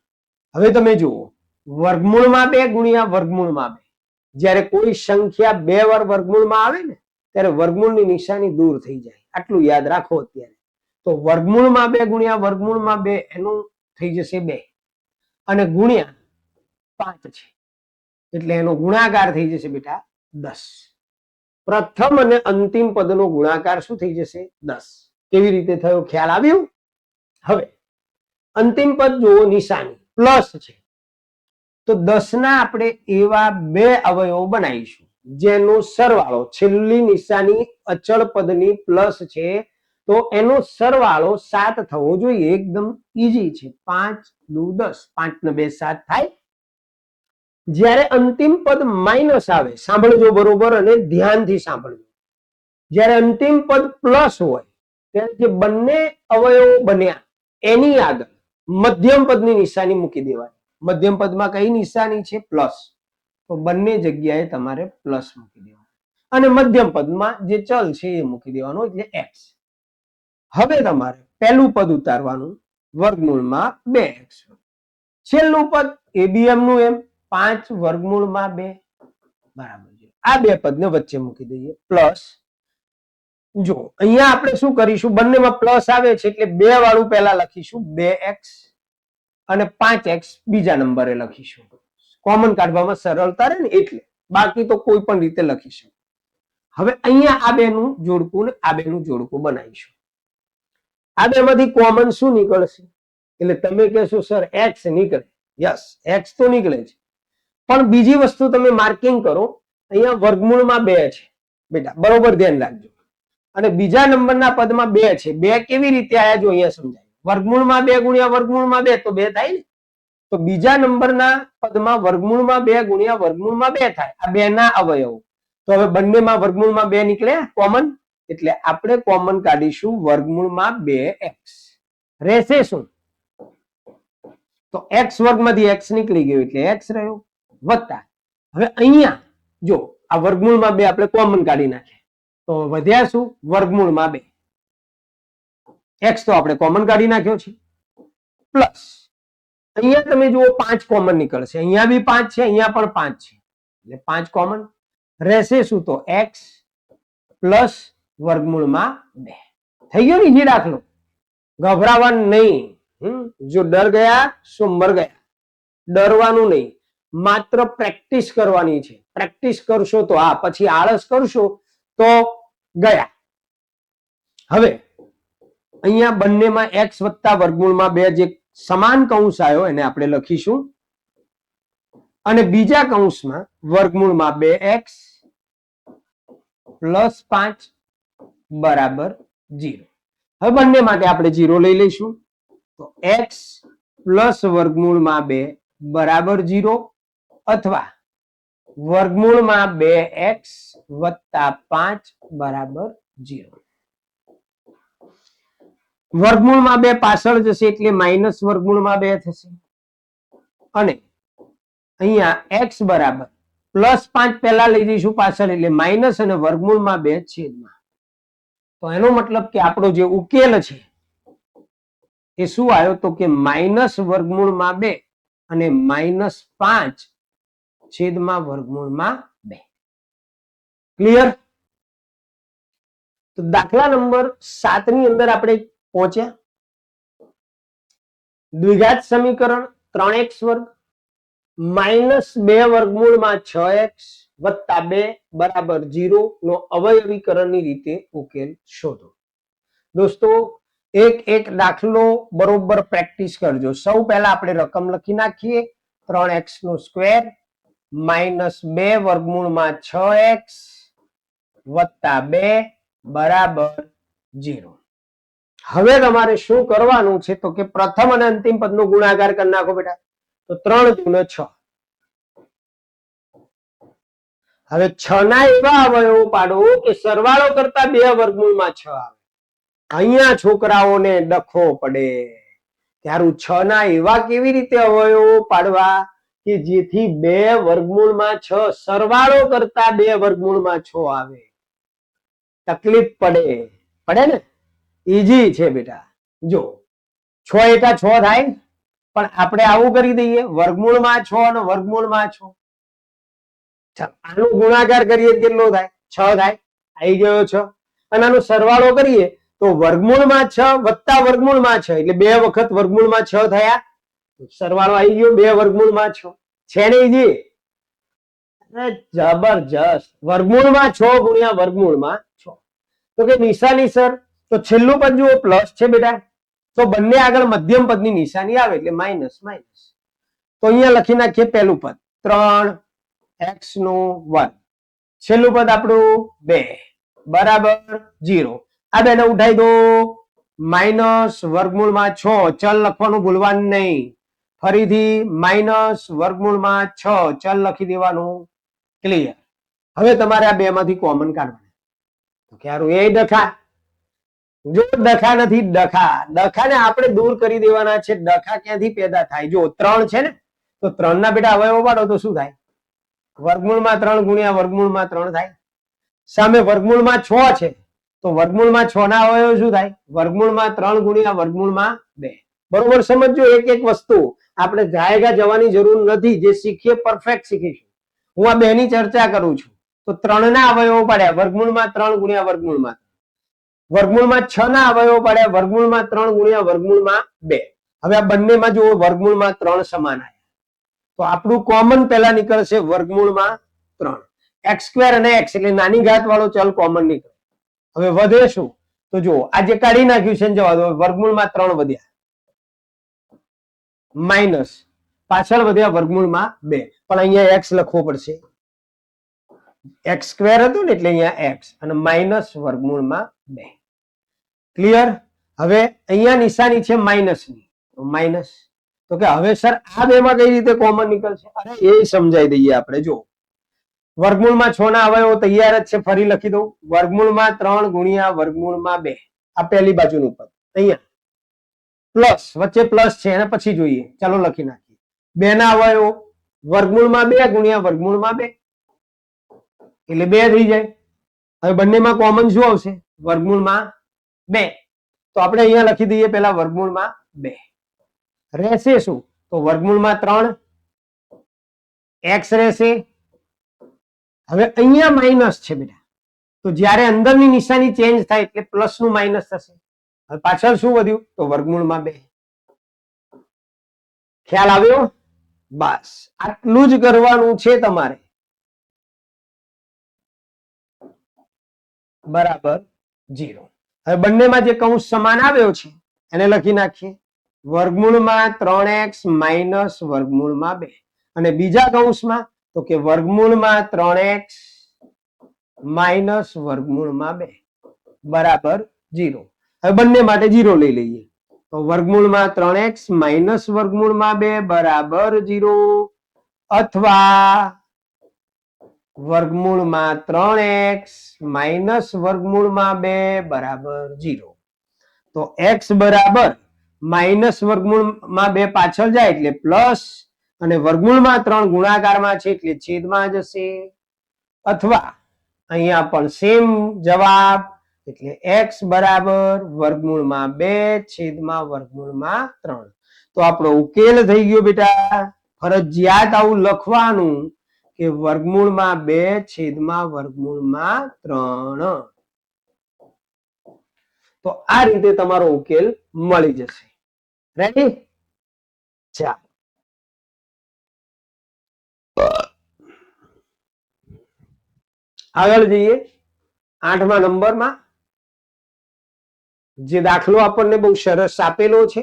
હવે તમે જુઓ, વર્ગમૂળમાં 2 ગુણ્યા વર્ગમૂળમાં 2, જ્યારે કોઈ સંખ્યા 2 વાર વર્ગમૂળમાં આવે ને ત્યારે વર્ગમૂળની નિશાની દૂર થઈ જાય. આટલું યાદ રાખો અત્યારે. તો વર્ગમૂળમાં 2 ગુણ્યા વર્ગમૂળમાં 2 એનું થઈ જશે 2 અને ગુણ્યા 5 છે એટલે એનો ગુણાકાર થઈ જશે બેટા 10. પ્રથમ અને અંતિમ પદનો ગુણાકાર શું થઈ જશે? 10. કેવી રીતે થયો ખ્યાલ આવ્યો? હવે અંતિમ પદ જુઓ, નિશાની પ્લસ છે તો 10 ના આપણે એવા 2 અવયવો બનાવીશું જેનો સરવાળો, છેલ્લી નિશાની અચળ પદની પ્લસ છે તો એનો સરવાળો 7 થવો જોઈએ. એકદમ ઈઝી છે. 5 દુ 10, 5 ને 2 7 થાય. જ્યારે અંતિમ પદ માઇનસ આવે, સાંભળજો બરોબર અને ધ્યાનથી સાંભળજો, જ્યારે અંતિમ પદ પ્લસ હોય ત્યારે જે બંને અવયવો બન્યા એની આગળ મધ્યમ પદની નિશાની મૂકી દેવાની. મધ્યમ પદમાં કઈ નિશાની છે? પ્લસ. તો બંને જગ્યાએ તમારે પ્લસ મૂકી દેવાનું અને મધ્યમ પદમાં જે ચલ છે એ મૂકી દેવાનું એટલે x. હવે તમારે પહેલું પદ ઉતારવાનું વર્ગમૂળમાં 2x. છેલ્લું પદ એ બી એમનું એમ 5 વર્ગમૂળમાં 2 બરાબર. આ 2 પદને વચ્ચે મૂકી દઈએ પ્લસ. જો અહીંયા આપણે શું કરીશું, બંનેમાં પ્લસ આવે છે એટલે 2 વાળું પહેલા લખીશું 2x અને 5x બીજા નંબરે લખીશું. કોમન કાઢવામાં સરળતા રહે ને એટલે, બાકી તો કોઈ પણ રીતે લખીશું. હવે અહીંયા આ બેનું જોડકું ને આ બેનું જોડકું બનાવીશું. આ બેમાંથી કોમન શું નીકળશે? એટલે તમે કહેશો સર x નીકળે. યસ, x તો નીકળે છે, પણ બીજી વસ્તુ તમે માર્કિંગ કરો. અહીંયા વર્ગમૂળમાં 2 છે બેટા, બરોબર ધ્યાન રાખજો. અને બીજા નંબરના પદમાં 2 છે. 2 કેવી રીતે આયા જો અહીંયા સમજાય. વર્ગમૂળમાં 2 ગુણ્યા વર્ગમૂળમાં 2 તો 2 થાય ને. તો બીજા નંબરના પદમાં વર્ગમૂળમાં 2 ગુણ્યા વર્ગમૂળમાં 2 થાય. આ 2 ના અવયવો. તો હવે બંનેમાં વર્ગમૂળમાં 2 નીકળે કોમન, એટલે આપણે કોમન કાઢીશું વર્ગમૂળમાં 2x. રહેશે શું? તો x વર્ગમાંથી x નીકળી ગયો એટલે x રહ્યો, વત્તા હવે અહીંયા જો આ વર્ગમૂળમાં 2 આપણે કોમન કાઢી નાખીએ તો વધ્યા શું? વર્ગમૂળમાં 2. x તો આપણે કોમન કાઢી નાખ્યો છે, પ્લસ અહીંયા તમે જુઓ 5 કોમન નીકળશે. અહીંયા બી 5 છે, અહીંયા પણ 5 છે એટલે 5 કોમન રહેશે શું? તો x પ્લસ વર્ગમૂળમાં 2. થઈ ગયો ને જે દાખલો? ગભરાવાનું નહીં. જો ડર ગયા સો મર ગયા. ડરવાનું નહીં, માત્ર પ્રેક્ટિસ કરવાની છે. પ્રેક્ટિસ કરશો તો આ, પછી આળસ કરશો તો ગયા. હવે અહીંયા બંનેમાં x વત્તા વર્ગમૂળમાં 2 જે સમાન કૌંસ આવ્યો એને આપણે લખીશું અને બીજા કૌંસમાં વર્ગમૂળમાં 2x પ્લસ 5 બરાબર 0. હવે બંને માટે આપણે 0 લઈ લઈશું. તો x પ્લસ વર્ગમૂળમાં 2 બરાબર 0 અથવા વર્ગમૂળમાં 2x વત્તા 5 બરાબર 0. વર્ગમૂળમાં 2 પાછળ જશે એટલે માઇનસ વર્ગમૂળમાં 2 થશે અને અહીંયા x બરાબર +5 પહેલા લઈ જઈશું પાછળ, એટલે માઇનસ અને વર્ગમૂળમાં 2 છેદમાં. તો એનો મતલબ કે આપણો જે ઉકેલ છે એ શું આવ્યો? તો કે માઇનસ વર્ગમૂળમાં 2 અને -5 છેદમાં વર્ગમૂળમાં 2. ક્લિયર? તો દાખલા નંબર 7 ની અંદર આપણે પહોંચ્યા. દ્વિઘાત સમીકરણ 3x વર્ગ -2 વર્ગમૂળમાં 6x વત્તા 2 બરાબર 0 નો અવયવીકરણની રીતે ઉકેલ શોધો. દોસ્તો એક એક દાખલો બરોબર પ્રેક્ટિસ કરજો. સૌ પહેલા આપણે રકમ લખી નાખીએ. 3x નો સ્ક્વેર -2 વર્ગમૂળમાં 6x વત્તા 2 બરાબર 0. હવે તમારે શું કરવાનું છે? તો કે પ્રથમ અને અંતિમ પદનો ગુણાકાર કરી નાખો બેટા. તો 3 × 6. હવે 6 ના એવા અવયવો પાડો કે સરવાળો કરતા 2 વર્ગમૂળમાં 6 આવે. અહીંયા છોકરાઓને ડખો પડે. ત્યારું 6 ના એવા કેવી રીતે અવયવો પાડવા કે જેથી 2 વર્ગમૂળમાં 6 સરવાળો કરતા 2 વર્ગમૂળમાં 6 આવે. તકલીફ પડે ને? ઈઝી છે બેટા. જો 6 એકા 6 થાય, પણ આપણે આવું કરી દઈએ વર્ગમૂળમાં 6 અને વર્ગમૂળમાં 6. આનો ગુણાકાર કરીએ કેટલો થાય? 6 થાય. આવી ગયો 6. અને આનો સરવાળો કરીએ તો વર્ગમૂળમાં 6 વત્તા વર્ગમૂળમાં 6 એટલે 2 વખત વર્ગમૂળમાં 6 થયા. સરવાળો આવી ગયો 2 વર્ગમૂળમાં 6. છે ને ઈજી? જબરજસ્ત. વર્ગમૂળમાં 6 ગુણ્યા વર્ગમૂળમાં 6. તો કે નિશાની સર, તો છેલ્લું પદ જુઓ પ્લસ છે બેટા, તો બંને આગળ મધ્યમ પદની નિશાની આવે એટલે માઇનસ માઇનસ. તો અહીંયા લખી નાખીએ પહેલું પદ 3x નો વર્ગ, છેલ્લું પદ આપણું 2 બરાબર 0. આ બેને ઉઠાઈ દો. માઇનસ વર્ગમૂળમાં 6 ચલ લખવાનું ભૂલવાનું નહીં. ફરીથી માઇનસ વર્ગમૂળમાં 6 ચલ લખી દેવાનું. ક્લિયર? હવે તમારે આ બે માંથી કોમન કાઢવાનું. તો ક્યારું એ ડખા, જો ડખા નથી, ડખાને આપણે દૂર કરી દેવાના છે. ડખા ક્યાંથી પેદા થાય? જો 3 છે ને, તો 3 ના બેટા અવયવો પાડો તો શું થાય? વર્ગમૂળમાં 3 ગુણ્યા વર્ગમૂળમાં 3 થાય. સામે વર્ગમૂળમાં 6 છે, તો વર્ગમૂળમાં 6 ના અવયવો શું થાય? વર્ગમૂળમાં 3 ગુણ્યા વર્ગમૂળમાં 2. બરોબર સમજો. એક એક વસ્તુ આપણે જાયગા જવાની જરૂર નથી. જે શીખીએ પરફેક્ટ શીખીશું. હું આ બે ની ચર્ચા કરું છું. તો 3 ના અવયવો પાડ્યા વર્ગમૂળમાં 3 ગુણ્યા વર્ગમૂળમાં. વર્ગમૂળમાં 6 ના અવયવો પાડ્યા વર્ગમૂળમાં 3 ગુણ્યા વર્ગમૂળમાં 2. હવે આ બંનેમાં જો વર્ગમૂળમાં 3 સમાન આવ્યા, તો આપણું કોમન પહેલા નીકળશે વર્ગમૂળમાં 3. x² અને x એટલે નાની ઘાત વાળો ચલ કોમન નીકળે. હવે વધે શું? તો જો આ જે કાઢી નાખ્યું છે જવા દો. વર્ગમૂળમાં 3 વધ્યા, માઇનસ પાછળ વધ્યા વર્ગમૂળમાં 2, પણ અહીંયા x લખવો પડશે. x² હતું ને એટલે અહીંયા x અને માઇનસ વર્ગમૂળમાં 2. ક્લિયર? હવે અહીંયા નિશાની છે માઇનસની, તો માઇનસ. તો કે હવે સર આ બેમાં કઈ રીતે કોમન નીકળશે? અરે એ સમજાઈ દઈએ આપણે. જો વર્ગમૂળમાં 6 ના અવયવો તૈયાર જ છે, ફરી લખી દઉં. વર્ગમૂળમાં 3 ગુણ્યા વર્ગમૂળમાં 2, આ પહેલી બાજુનું પદ. અહીંયા પ્લસ, વચ્ચે પ્લસ છે અને પછી જોઈએ. ચાલો લખી નાખીએ. 2 ના અવયવો વર્ગમૂળમાં 2 ગુણ્યા વર્ગમૂળમાં 2 એટલે 2 થઈ જાય. હવે બંનેમાં કોમન શું આવશે? વર્ગમૂળમાં 2. તો આપણે અહીંયા લખી દઈએ પેલા વર્ગમૂળમાં 2. રહેશે શું? તો વર્ગમૂળમાં 3 x રહેશે. હવે અહીંયા માઇનસ છે બેટા, તો જ્યારે અંદરની નિશાની ચેન્જ થાય એટલે પ્લસ નું માઇનસ થશે. હવે પાછળ શું વધ્યું? તો વર્ગમૂળમાં 2. ખ્યાલ આવ્યો? બસ આટલું જ કરવાનું છે તમારે. બરાબર 0. હવે બંનેમાં જે કૌંસ સમાન આવ્યો છે એને લખી નાખીએ. વર્ગમૂળમાં 3x માઇનસ વર્ગમૂળમાં 2, અને બીજા કૌંસમાં તો કે વર્ગમૂળમાં 3x માઇનસ વર્ગમૂળમાં 2 બરાબર 0. હવે બંને માટે 0 લઈ લઈએ. તો વર્ગમૂળમાં 3x માઇનસ વર્ગમૂળમાં 2 બરાબર 0, અથવા વર્ગમૂળમાં 3x માઇનસ વર્ગમૂળમાં 2 બરાબર 0. તો x બરાબર માઇનસ વર્ગમૂળમાં 2 પાછળ જાય એટલે પ્લસ, અને વર્ગમૂળમાં 3 ગુણાકારમાં છે એટલે છેદમાં જશે, અથવા અહીંયા પણ સેમ જવાબ એટલે x બરાબર વર્ગમૂળમાં 2 છેદમાં વર્ગમૂળમાં 3. તો આપણો ઉકેલ થઈ ગયો બેટા. ફરજિયાત આવું લખવાનું કે વર્ગમૂળમાં 2 છેદમાં વર્ગમૂળમાં 3. તો આ રીતે તમારો ઉકેલ મળી જશે. રેડી? ચાલો આગળ જઈએ. 8મા નંબરમાં જે દાખલો આપણને બહુ સરસ આપેલો છે.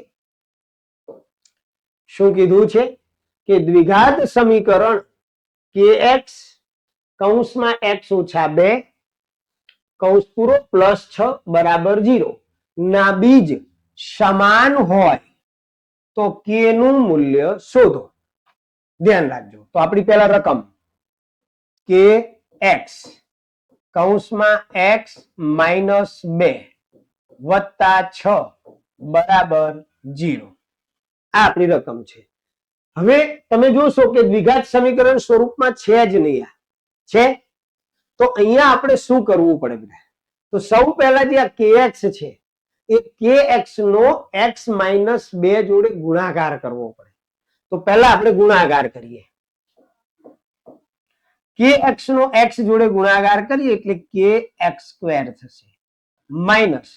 શું કીધું છે કે દ્વિઘાત સમીકરણ kx કૌંસમાં x ઓછા 2 કૌંસ પૂરો +6 બરાબર 0 ના બીજ સમાન હોય તો k નું મૂલ્ય શોધો. ધ્યાન રાખજો. તો આપણી પહેલા રકમ kx કૌંસમાં x - 2 વત્તા 6 બરાબર 0 આ આપણી રકમ છે. હવે તમે જોશો કે દ્વિઘાત સમીકરણ સ્વરૂપમાં છે જ નહીં. છે તો અહીંયા આપણે શું કરવું પડે? તો સૌ પહેલા જે આ kx છે એ kx નો x - 2 જોડે ગુણાકાર કરવો પડે. તો પહેલા આપણે ગુણાકાર કરીએ. kx નો x જોડે ગુણાકાર કરીએ એટલે kx² થશે, માઈનસ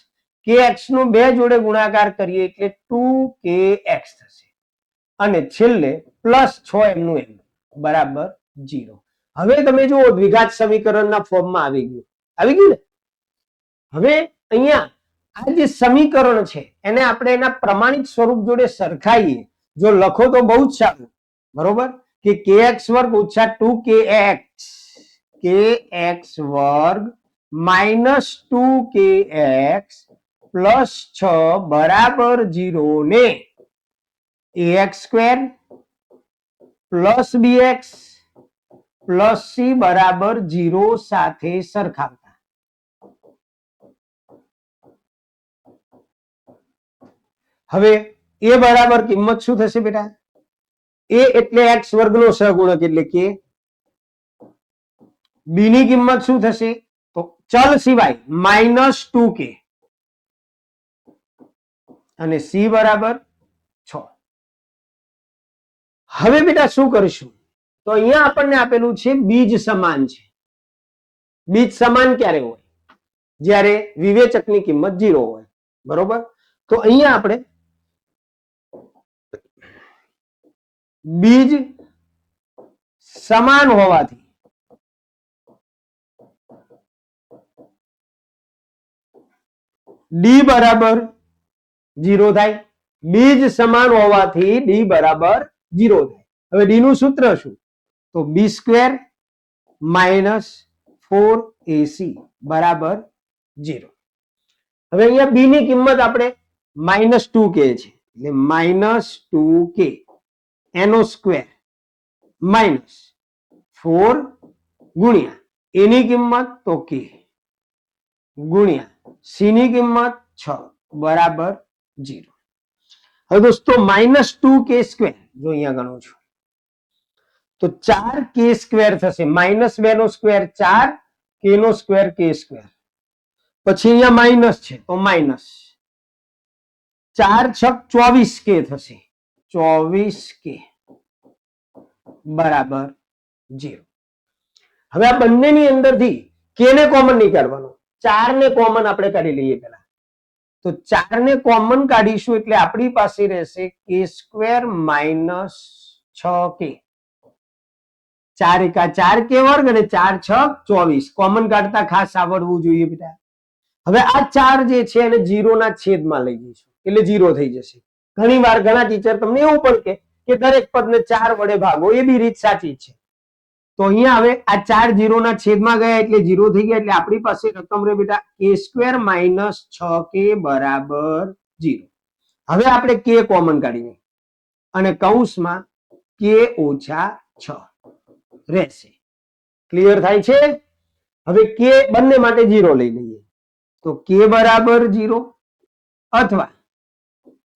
kx નો 2 જોડે ગુણાકાર કરીએ એટલે 2kx થશે, અને છેલ્લે +6 એમનું એમ બરાબર 0. હવે તમે જુઓ દ્વિઘાત સમીકરણના ફોર્મમાં આવી ગયું ને. હવે અહીંયા આ જે સમીકરણ છે એને આપણે એના પ્રમાણિત સ્વરૂપ જોડે સરખાઈએ. જો લખો તો બહુ જ સારું, બરોબર, કે kx વર્ગ ઓછા 2kx વર્ગ માઇનસ 2kx +6 બરાબર 0 ને ax² +bx +c બરાબર 0 સાથે સરખાવતા. હવે a બરાબર કિંમત શું થશે બેટા? a એટલે x વર્ગનો સહગુણક એટલે k. b ની કિંમત શું થશે? તો ચલ સિવાય -2k અને c બરાબર 6. હવે બેટા શું કરીશું? તો અહીંયા આપણને આપેલું છે બીજ સમાન છે. બીજ સમાન ક્યારે હોય? જ્યારે વિવેચકની કિંમત 0 હોય, બરોબર. તો અહીંયા આપણે બીજ સમાન હોવાથી d બરાબર 0 થાય. બીજ સમાન હોવાથી d બરાબર 0 થાય. હવે d નું સૂત્ર શું? તો b² - 4ac બરાબર 0. હવે અહીંયા b ની કિંમત આપણે -2k છે એટલે -2k એનો સ્ક્વેર -4 ગુણ્યા a ની કિંમત તો k ગુણ્યા c ની કિંમત 6 બરાબર 0. હવે દોસ્તો -2k² જો અહીંયા ગણું છું તો 4k² થશે. -2 નો સ્ક્વેર 4, k નો સ્ક્વેર k². પછી અહીંયા માઇનસ છે તો માઇનસ 4 × 6 = 24k થશે. 24k બરાબર 0. હવે આ બંનેની અંદરથી k ને કોમન નહીં કાઢવાનો, 4 ને કોમન આપણે કાઢી લઈએ પહેલા. તો 4 ને કોમન કાઢીશું એટલે આપણી પાસે રહેશે k² - 6k. 4 × 4k વર્ગ અને 4 × 6 = 24. કોમન કાઢતા ખાસ આવડવું જોઈએ બેટા. હવે આ 4 જે છે એને 0 ના છેદમાં લઈ જઈશું એટલે 0 થઈ જશે. ઘણી વાર ઘણા ટીચર તમને એવું પણ કે દરેક પદને 4 વડે ભાગો, એ બી રીત સાચી છે. તો અહીંયા હવે આ 4 0 ના છેદમાં ગયા એટલે 0 થઈ ગયા. એટલે આપણી પાસે રકમ રહે બેટા k² - 6k બરાબર 0. હવે આપણે k કોમન કાઢીએ અને કૌંસમાં k - 6 રહેશે. ક્લિયર થાય છે? હવે k બંને માટે 0 લઈ લઈએ તો k બરાબર 0 અથવા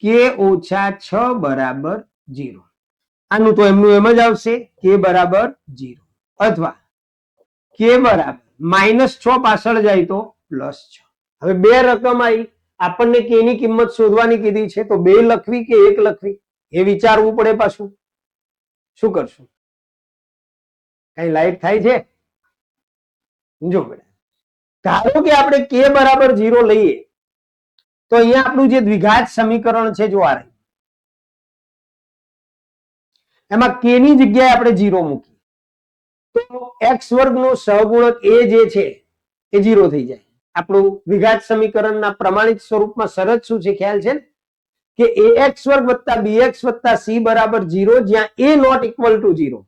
k - 6 બરાબર 0. આનું તો એમનું એમ જ આવશે કે બરાબર 0 અથવા કે બરાબર -6 પાછળ જાય તો +6. હવે બે રકમ આવી, આપણને કે ની કિંમત શોધવાની કીધી છે, તો 2 લખવી કે 1 લખવી એ વિચારવું પડે. પાછું શું કરશું? કઈ લાઈટ થાય છે? જો ધારો કે આપણે કે બરાબર 0 લઈએ તો અહીંયા આપણું જે દ્વિઘાત સમીકરણ છે જો આ રહ્યું, એમાં કે ની જગ્યાએ આપણે 0 મૂકીએ તો x વર્ગનો સહગુણક એ જે છે એ 0 થઈ જાય. આપણું દ્વિઘાત સમીકરણના પ્રમાણિત સ્વરૂપમાં શરત શું છે ખ્યાલ છે ને, કે ax વર્ગ વત્તા bx વત્તા c બરાબર 0, જ્યાં a નોટ ઇક્વલ ટુ 0.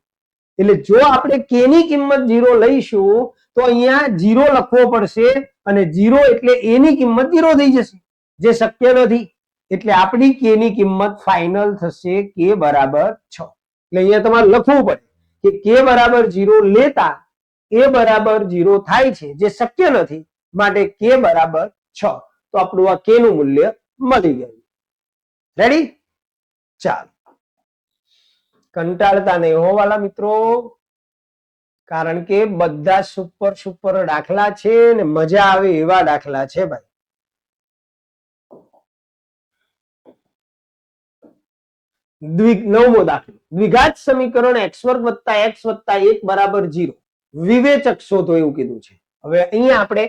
એટલે જો આપણે કે ની કિંમત 0 લઈશું તો અહીંયા 0 લખવો પડશે, અને 0 એટલે a ની કિંમત 0 થઈ જશે, જે શક્ય નથી. એટલે આપણી કે ની કિંમત ફાઇનલ થશે કે બરાબર 6. એટલે અહીંયા તમારે લખવું પડે કે કે બરાબર 0 લેતા a બરાબર 0 થાય છે, જે શક્ય નથી, માટે કે બરાબર 6. તો આપણું આ કે નું મૂલ્ય મળી ગયું. રેડી? ચાલો, કંટાળતા નહીં હો વાલા મિત્રો, કારણ કે બધા સુપર દાખલા છે ને મજા આવે એવા દાખલા છે ભાઈ. નવમો દાખલો, દ્વિઘાત સમીકરણ x વર્ગ વત્તા x વત્તા 1 બરાબર 0, વિવેચક શોધો એવું કીધું છે. હવે અહીંયા આપણે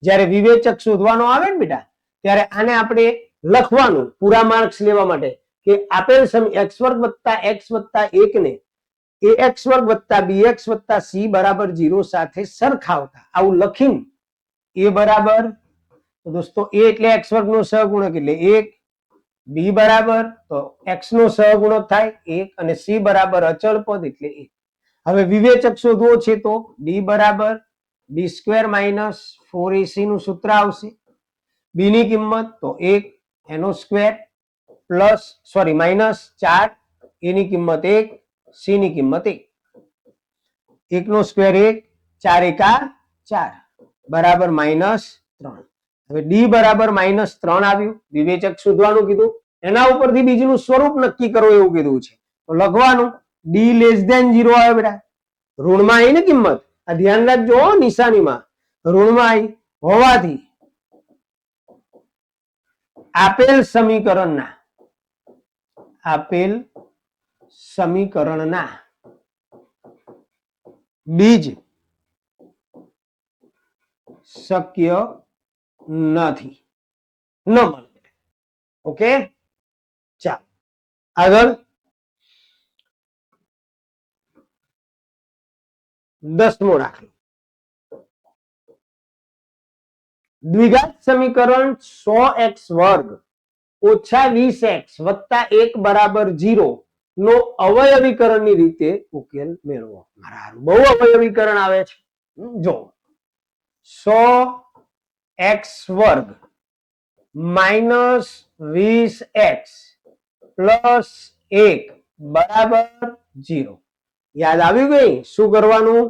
જ્યારે વિવેચક શોધવાનો આવે ને બેટા, ત્યારે આને આપણે લખવાનું પૂરા માર્ક્સ લેવા માટે કે આપેલ x વર્ગ વત્તા x વત્તા 1 ને ax વર્ગ વત્તા bx વત્તા c બરાબર 0 સાથે સરખાવતા આવું લખીને a બરાબર, તો દોસ્તો a એટલે x વર્ગ નો સહગુણક એટલે 1, b બરાબર તો x નો સહગુણક થાય 1, અને c બરાબર અચળ પદ એટલે 1. હવે વિવેચક શોધવો છે તો d બરાબર b² માઇનસ 4ac નું સૂત્ર આવશે. b ની કિંમત તો 1 એનો સ્ક્વેર પ્લસ માઇનસ 4, a ની કિંમત 1, c ની કિંમત 1, 1 નો સ્ક્વેર 1, 4 એકા 4 બરાબર -3. હવે d બરાબર -3 આવ્યું, વિવેચક શોધવાનું કીધું, એના ઉપરથી બીજું સ્વરૂપ નક્કી કરો એવું કીધું છે, તો લખવાનું d <0 આવે બેટા, ઋણમાં આવી ને કિંમત, આ ધ્યાન રાખજો નિશાનીમાં, ઋણમાં આવી હોવાથી આપેલ સમીકરણના બીજ શક્ય નથી, ન મળે. ઓકે, ચાલો આગળ 10મો દાખલો, દ્વિઘાત સમીકરણ 100x વર્ગ ઓછા 20x વત્તા 1 બરાબર 0 નો અવયવીકરણની રીતે ઉકેલ મેળવો. બહુ અવયવીકરણ આવે છે. જો 100x વર્ગ માઇનસ 20x પ્લસ 1 બરાબર 0. યાદ આવ્યું ગઈ? શું કરવાનું?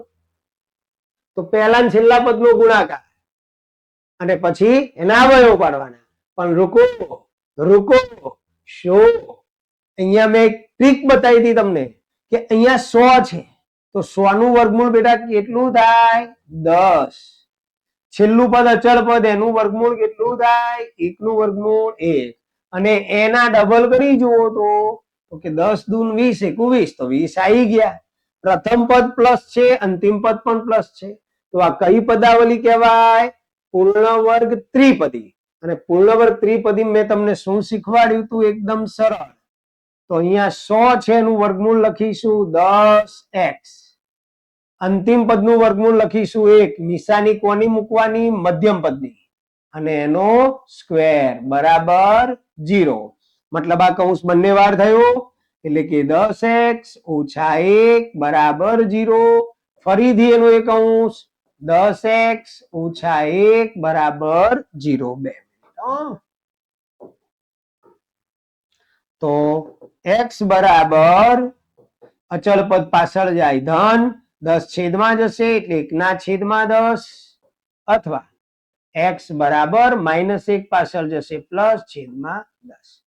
તો પહેલા ને છેલ્લા પદનો ગુણાકાર અને પછી એના અવયવ પાડવાના. પણ રૂકો શું, અહીંયા મેં એક ટ્રીક બતાવી હતી તમને કે અહીંયા 100 છે તો 100 નું વર્ગમૂળ બેટા કેટલું થાય? 10. છેલ્લું પદ અચળ પદ, એનું વર્ગમૂળ કેટલું થાય? 1 નું વર્ગમૂળ 1, અને એના ડબલ કરી જુઓ તો કે 10 દૂ 20 × 21 તો 20 આવી ગયા. પ્રથમ પદ પ્લસ છે, અંતિમ પદ પણ પ્લસ છે, તો આ કઈ પદાવલી કહેવાય? પૂર્ણ વર્ગ ત્રિપદી. અને પૂર્ણ વર્ગ ત્રિપદી મેં તમને શું શીખવાડ્યું હતું? એકદમ સરળ. તો અહીંયા 100 છે એનું વર્ગમૂળ લખીશું 10x, અંતિમ પદનું વર્ગમૂળ લખીશું 1, નિશાની કોની મૂકવાની? મધ્યમ પદની, અને એનો સ્ક્વેર બરાબર 0. મતલબ આ કૌંસ બંને વાર થયો એટલે કે 10x ઓછા 1 બરાબર 0. ફરીથી એનો એક કૌંસ 10x ઓછા 1 બરાબર 0. 2 તો x બરાબર અચળ પદ પાછળ જાય ધન, 10 છેદમાં જશે એટલે 1/10, અથવા x બરાબર -1 પાછળ જશે પ્લસ છેદમાં 10.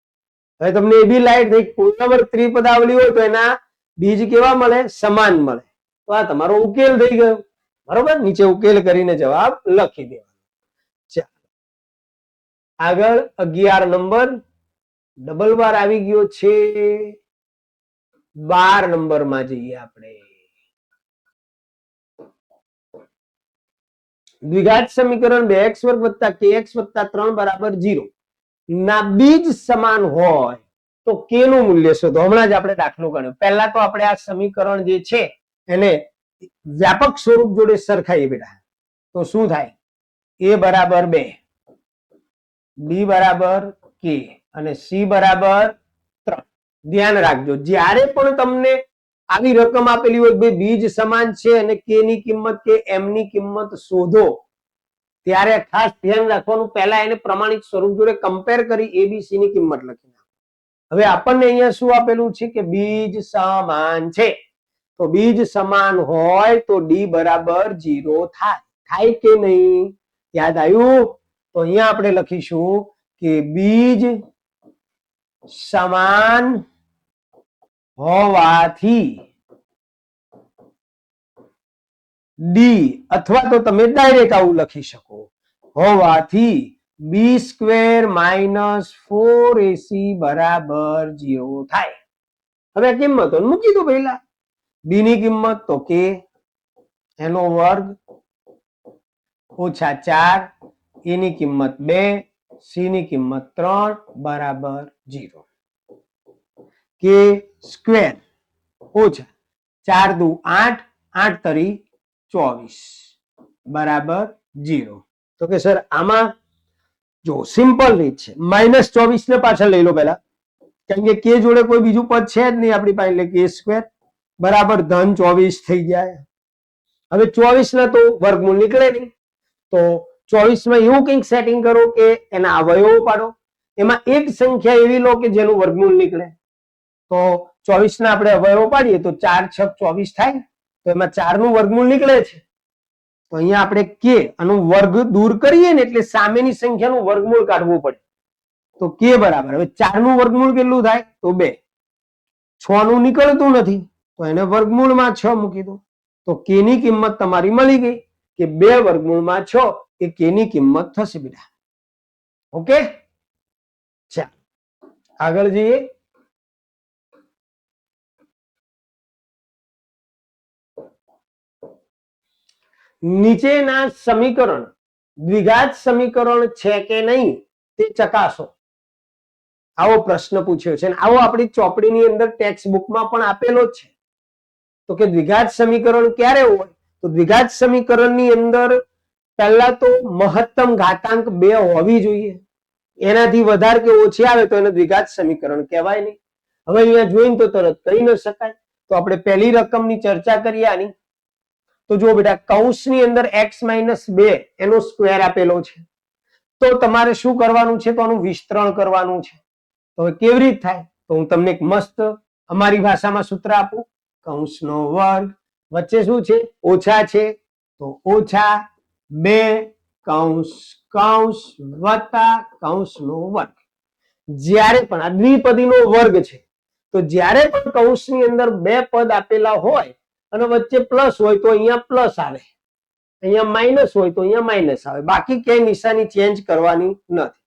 હવે તમને એ બી લાઈટ થઈ, પૂર્ણ વર્ગ ત્રિપદાવલી હોય તો એના બીજ કેવા મળે? સમાન મળે. તો આ તમારો ઉકેલ થઈ ગયો. બરોબર, નીચે ઉકેલ કરીને જવાબ લખી દેવાનો. ચાલો આગળ 11 નંબર ડબલ બાર આવી ગયો છે. 12 નંબરમાં જઈએ આપણે. દ્વિઘાત સમીકરણ 2x વર્ગ વત્તા kx વત્તા 3 બરાબર 0 ના બીજ સમાન હોય તો k નું મૂલ્ય શોધો. હમણાં જ આપણે દાખલો ગણ્યો. પહેલા તો આપણે આ સમીકરણ જે છે એને વ્યાપક સ્વરૂપ જોડે સરખાઈએ બેટા. તો શું થાય? a બરાબર 2, b બરાબર k અને c બરાબર 3. ધ્યાન રાખજો, જ્યારે પણ તમને આવી રકમ આપેલી હોય કે બીજ સમાન છે અને k ની કિંમત કે m ની કિંમત શોધો, ત્યારે ખાસ ધ્યાન રાખવાનું, પહેલા એને પ્રમાણિત સ્વરૂપ જોડે કમ્પેર કરી abc ની કિંમત લખી નાખો. હવે આપણને અહીંયા શું આપેલું છે કે બીજ સમાન છે. તો બીજ સમાન હોય તો d બરાબર 0 થાય. થાય કે નહીં? યાદ આવ્યું? તો અહીંયા આપણે લખીશું કે બીજ સમાન હોવાથી ડી, અથવા તો તમે ડાયરેક્ટ આવું લખી શકો, હોવાથી બી સ્ક્વેર માઇનસ 4ac બરાબર 0 થાય. હવે કિંમતો મૂકી દો પહેલા. બી ની કિંમત તો કે એનો વર્ગ ઓછા 4, એ ની કિંમત 2, સી ની કિંમત 3 બરાબર 0. કે સ્ક્વેર ઓછા 4 દુ 8, 8 તરી 24 બરાબર 0. તો કે સર આમાં જો સિમ્પલ રીત છે, -24 ને પાછળ લઈ લો પહેલા, કારણ કે કે જોડે કોઈ બીજું પદ છે જ નહીં આપણી પાસે, એટલે કે સ્ક્વેર બરાબર ધન 24 થઈ જાય. હવે 24 ના તો વર્ગમૂળ નીકળે નહીં, તો 24 માં એવું કંઈક સેટિંગ કરો કે એના અવયવો પાડો. એમાં એક સંખ્યા એવી લો કે જેનું વર્ગમૂળ નીકળે. તો 24 ના આપણે અવયવો પાડીએ તો 4 6 24 થાય. તો એમાં 4 નું વર્ગમૂળ નીકળે છે. તો અહીંયા આપણે કે આનું વર્ગ દૂર કરીએ ને એટલે સામેની સંખ્યાનું વર્ગમૂળ કાઢવું પડે. તો કે બરાબર, હવે 4 નું વર્ગમૂળ કેટલું થાય? તો 2. 6 નું નીકળતું નથી તો એને વર્ગમૂળમાં 6 મૂકી દો. તો કે ની કિંમત તમારી મળી ગઈ કે 2 વર્ગમૂળમાં 6 એ કે ની કિંમત થશે બેટા. ઓકે, ચાલો આગળ જઈએ. નીચેના સમીકરણ દ્વિઘાત સમીકરણ છે કે નહીં તે ચકાસો. આવો પ્રશ્ન પૂછ્યો છે, આવો આપણી ચોપડીની અંદર ટેક્સ્ટ બુકમાં પણ આપેલો જ છે. તો કે દ્વિઘાત સમીકરણ ક્યારે હોય? તો દ્વિઘાત સમીકરણની અંદર પહેલા તો મહત્તમ ઘાતાંક 2 હોવી જોઈએ. એનાથી વધારે કે ઓછી આવે તો એને દ્વિઘાત સમીકરણ કહેવાય નહીં. હવે અહીંયા જોઈને તો તરત કહી ન શકાય. તો આપણે પહેલી રકમની ચર્ચા કરીએ આની. તો જો બેટા, કૌંસની અંદર x-2 એનો સ્ક્વેર આપેલો છે. તો તમારે શું કરવાનું છે? તો આનું વિસ્તરણ કરવાનું છે. તો હવે કેવી રીતે થાય? તો હું તમને એક મસ્ત અમારી ભાષામાં સૂત્ર આપું. કૌંસનો વર્ગ વચ્ચે શું છે? ઓછા છે, તો ઓછા 2 કૌંસ કૌંસ વત્તા કૌંસનો વર્ગ. જ્યારે પણ આ દ્વિપદીનો વર્ગ છે, તો જ્યારે પણ કૌંસની અંદર 2 પદ આપેલા હોય અને વચ્ચે પ્લસ હોય તો અહીંયા પ્લસ આવે, અહીંયા માઇનસ હોય તો અહીંયા માઇનસ આવે. બાકી ક્યાંય નિશાની ચેન્જ કરવાની નથી.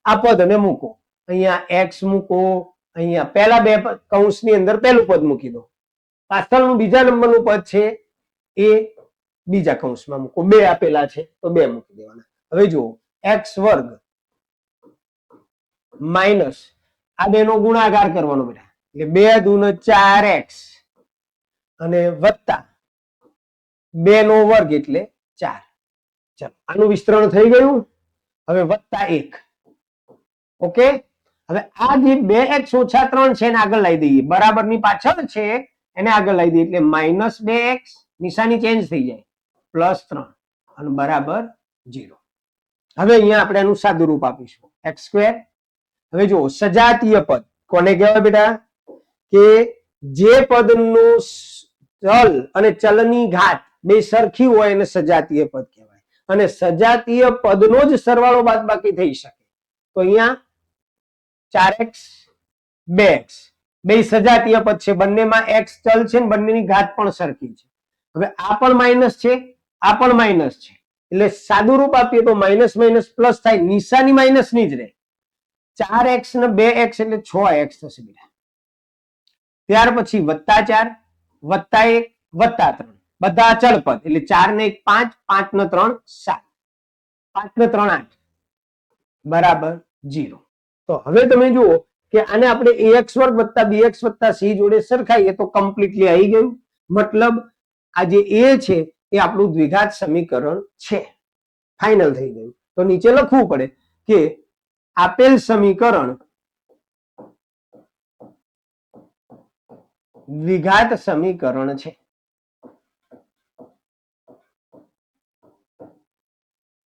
આ પદને મૂકો, અહીંયા x મૂકો, અહીંયા પહેલા 2 કૌંસની અંદર પહેલું પદ મૂકી દો, પાછળનું બીજા નંબરનું પદ છે એ બીજા કૌંસમાં મૂકો. 2 આપેલા છે તો 2 મૂકી દેવાના. હવે જુઓ, x વર્ગ માઇનસ આ 2 નો ગુણાકાર કરવાનો બેટા, એટલે 2 દુ 4x અને વત્તા 2 નો વર્ગ એટલે 4. ચાલો આનું વિસ્તરણ થઈ ગયું. હવે વત્તા 1. ઓકે, હવે આ જે 2x - 3 છે એને આગળ લાવી દઈએ, બરાબરની પાછળ છે એને આગળ લાવી દઈએ એટલે -2x, નિશાની ચેન્જ થઈ જાય, +3 અને બરાબર 0. હવે અહીંયા આપણે એનું સાદું રૂપ આપીશું x². હવે જો સજાતીય પદ કોને કહેવાય બેટા? કે જે પદનું ચલ અને ચલની ઘાત બે સરખી હોય એને સજાતીય પદ કહેવાય. અને સજાતીય પદનો જ સરવાળો બાદબાકી થઈ શકે. તો અહીંયા 4x 2x બે સજાતીય પદ છે, બંનેમાં x ચલ છે ને બંનેની ઘાત પણ સરખી છે. હવે આ પણ માઇનસ છે, આ પણ માઇનસ છે, એટલે સાદું રૂપ આપીએ તો માઇનસ માઇનસ પ્લસ થાય, નિશાની માઇનસ ની જ રહે. 4x ને 2x એટલે 6x થશે બેટા. ત્યાર પછી +4 +1 +3 બધા અચળ પદ એટલે 4 ને 1 5 5 ને 3 7 5 ને 3 8 બરાબર 0. તો હવે તમે જુઓ કે આને આપણે ax² + bx + c જોડે સરખાઈએ તો કમ્પ્લીટલી આવી ગયું. મતલબ આ જે a છે એ આપણું દ્વિઘાત સમીકરણ છે, ફાઇનલ થઈ ગયું. તો નીચે લખવું પડે કે આપેલ સમીકરણ દ્વિઘાત સમીકરણ છે.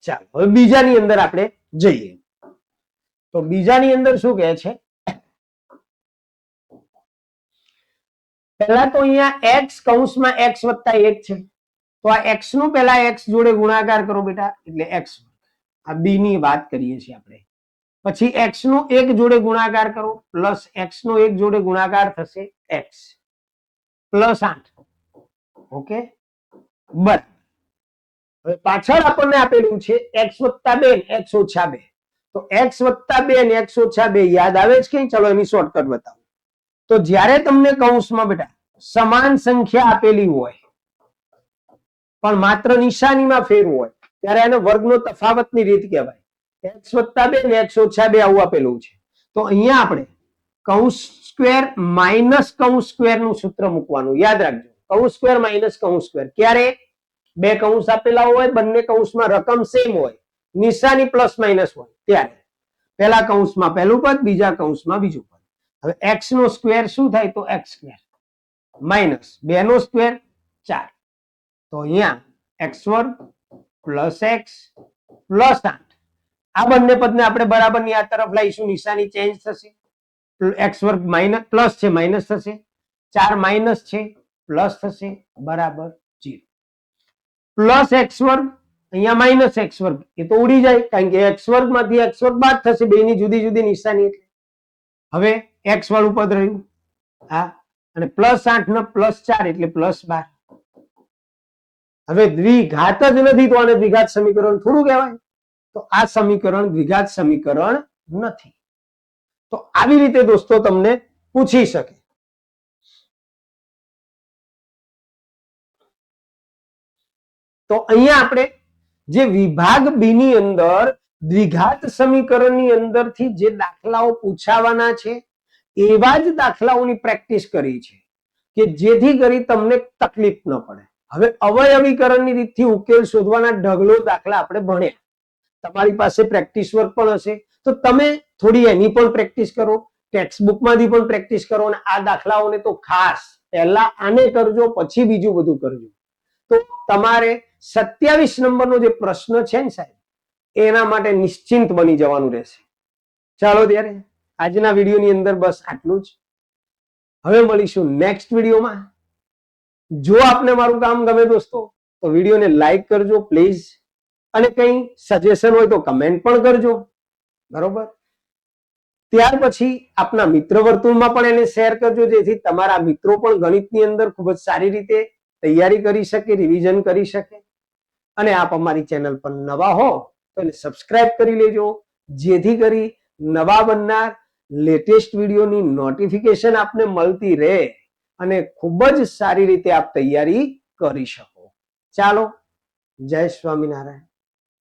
ચાલો હવે બીજાની અંદર આપણે જઈએ. તો બીજાની અંદર શું કહે છે? પહેલા તો અહીંયા x કૌંસમાં x + 1 છે, તો આ x નું પહેલા x જોડે ગુણાકાર કરો બેટા, એટલે x. આ b ની વાત કરીએ છીએ આપણે. પછી x નો 1 જોડે ગુણાકાર કરો પ્લસ x નો 1 જોડે ગુણાકાર થશે x +8. ઓકે બરાબર. હવે પાછળ આપણને આપેલું છે x + 2 x - 2. તો x + 2 ને x - 2 યાદ આવે છે કે? ચલો એની શોર્ટકટ બતાવો. તો જ્યારે તમને કૌંસમાં બેટા સમાન સંખ્યા આપેલી હોય પણ માત્ર નિશાનીમાં ફેર હોય ત્યારે આને વર્ગનો તફાવતની રીત કહેવાય. x + 2 ને x - 2 આવું આપેલું છે. તો અહીંયા આપણે કૌંસ સ્ક્વેર માઇનસ કૌંસ સ્ક્વેર નું સૂત્ર મૂકવાનું યાદ રાખજો. કૌંસ સ્ક્વેર માઇનસ કૌંસ સ્ક્વેર ક્યારે? બે કૌંસ આપેલા હોય, બંને કૌંસમાં રકમ સેમ હોય, નિશાની પ્લસ માઇનસ હોય ત્યારે પહેલા કૌંસમાં પહેલું પદ, બીજા કૌંસમાં બીજું પદ. હવે x નો સ્ક્વેર શું થાય? તો x² માઇનસ 2 નો સ્ક્વેર 4. તો અહીંયા x² + x + 8. આ બંને પદને આપણે બરાબરની આ તરફ લાવીશું, નિશાની ચેન્જ થશે. x² માઇનસ પ્લસ છે માઇનસ થશે, 4 માઇનસ છે પ્લસ થશે બરાબર 0. પ્લસ x² અહીંયા માઇનસ x², એ તો ઉડી જાય કારણ કે x² માંથી x² બાદ થશે, બેની જુદી જુદી નિશાની એટલે. હવે x વાળું પદ રહ્યું હા, અને +8 ને +4 એટલે +12. હવે દ્વિઘાત જ નથી તો આને દ્વિઘાત સમીકરણ થોડું કહેવાય? તો આ સમીકરણ દ્વિઘાત સમીકરણ નથી. તો આવી રીતે દોસ્તો તમને પૂછી શકે. તો અહીંયા આપણે જે વિભાગ બી ની અંદર દ્વિઘાત સમીકરણની અંદરથી જે દાખલાઓ પૂછાવાના છે એવા જ દાખલાઓની પ્રેક્ટિસ કરી છે કે જેથી કરી તમને તકલીફ ન પડે. હવે અવયવીકરણની રીતથી ઉકેલ શોધવાના ઢગલો દાખલા આપણે ભણ્યા. તમારી પાસે પ્રેક્ટિસ વર્ક પણ હશે તો તમે થોડી એની પણ પ્રેક્ટિસ કરો, ટેક્સ્ટબુકમાંથી પણ પ્રેક્ટિસ કરો, અને આ દાખલાઓને તો ખાસ પહેલા આને કરજો પછી બીજું બધું કરજો. તો તમારે 27 નંબરનો જે પ્રશ્ન છે ને સાહેબ, એના માટે નિશ્ચિંત બની જવાનું રહેશે. ચાલો ત્યારે આજના વિડીયોની અંદર બસ આટલું જ. હવે મળીશું નેક્સ્ટ વિડીયોમાં. જો આપને મારું કામ ગમે દોસ્તો તો વિડીયોને લાઈક કરજો પ્લીઝ, અને કંઈ સજેશન હોય તો કમેન્ટ પણ કરજો, બરોબર? ત્યાર પછી આપના મિત્ર વર્તુળમાં પણ એને શેર કરજો, જેથી તમારા મિત્રો પણ ગણિતની અંદર ખૂબ જ સારી રીતે તૈયારી કરી શકે, રિવિઝન કરી શકે. અને આપ અમારી ચેનલ પર નવા હો તો એને સબસ્ક્રાઇબ કરી લેજો, જેથી કરી નવા બનનાર લેટેસ્ટ વિડીયોની નોટિફિકેશન આપને મળતી રહે અને ખૂબ જ સારી રીતે આપ તૈયારી કરી શકો. ચાલો, જય સ્વામિનારાયણ.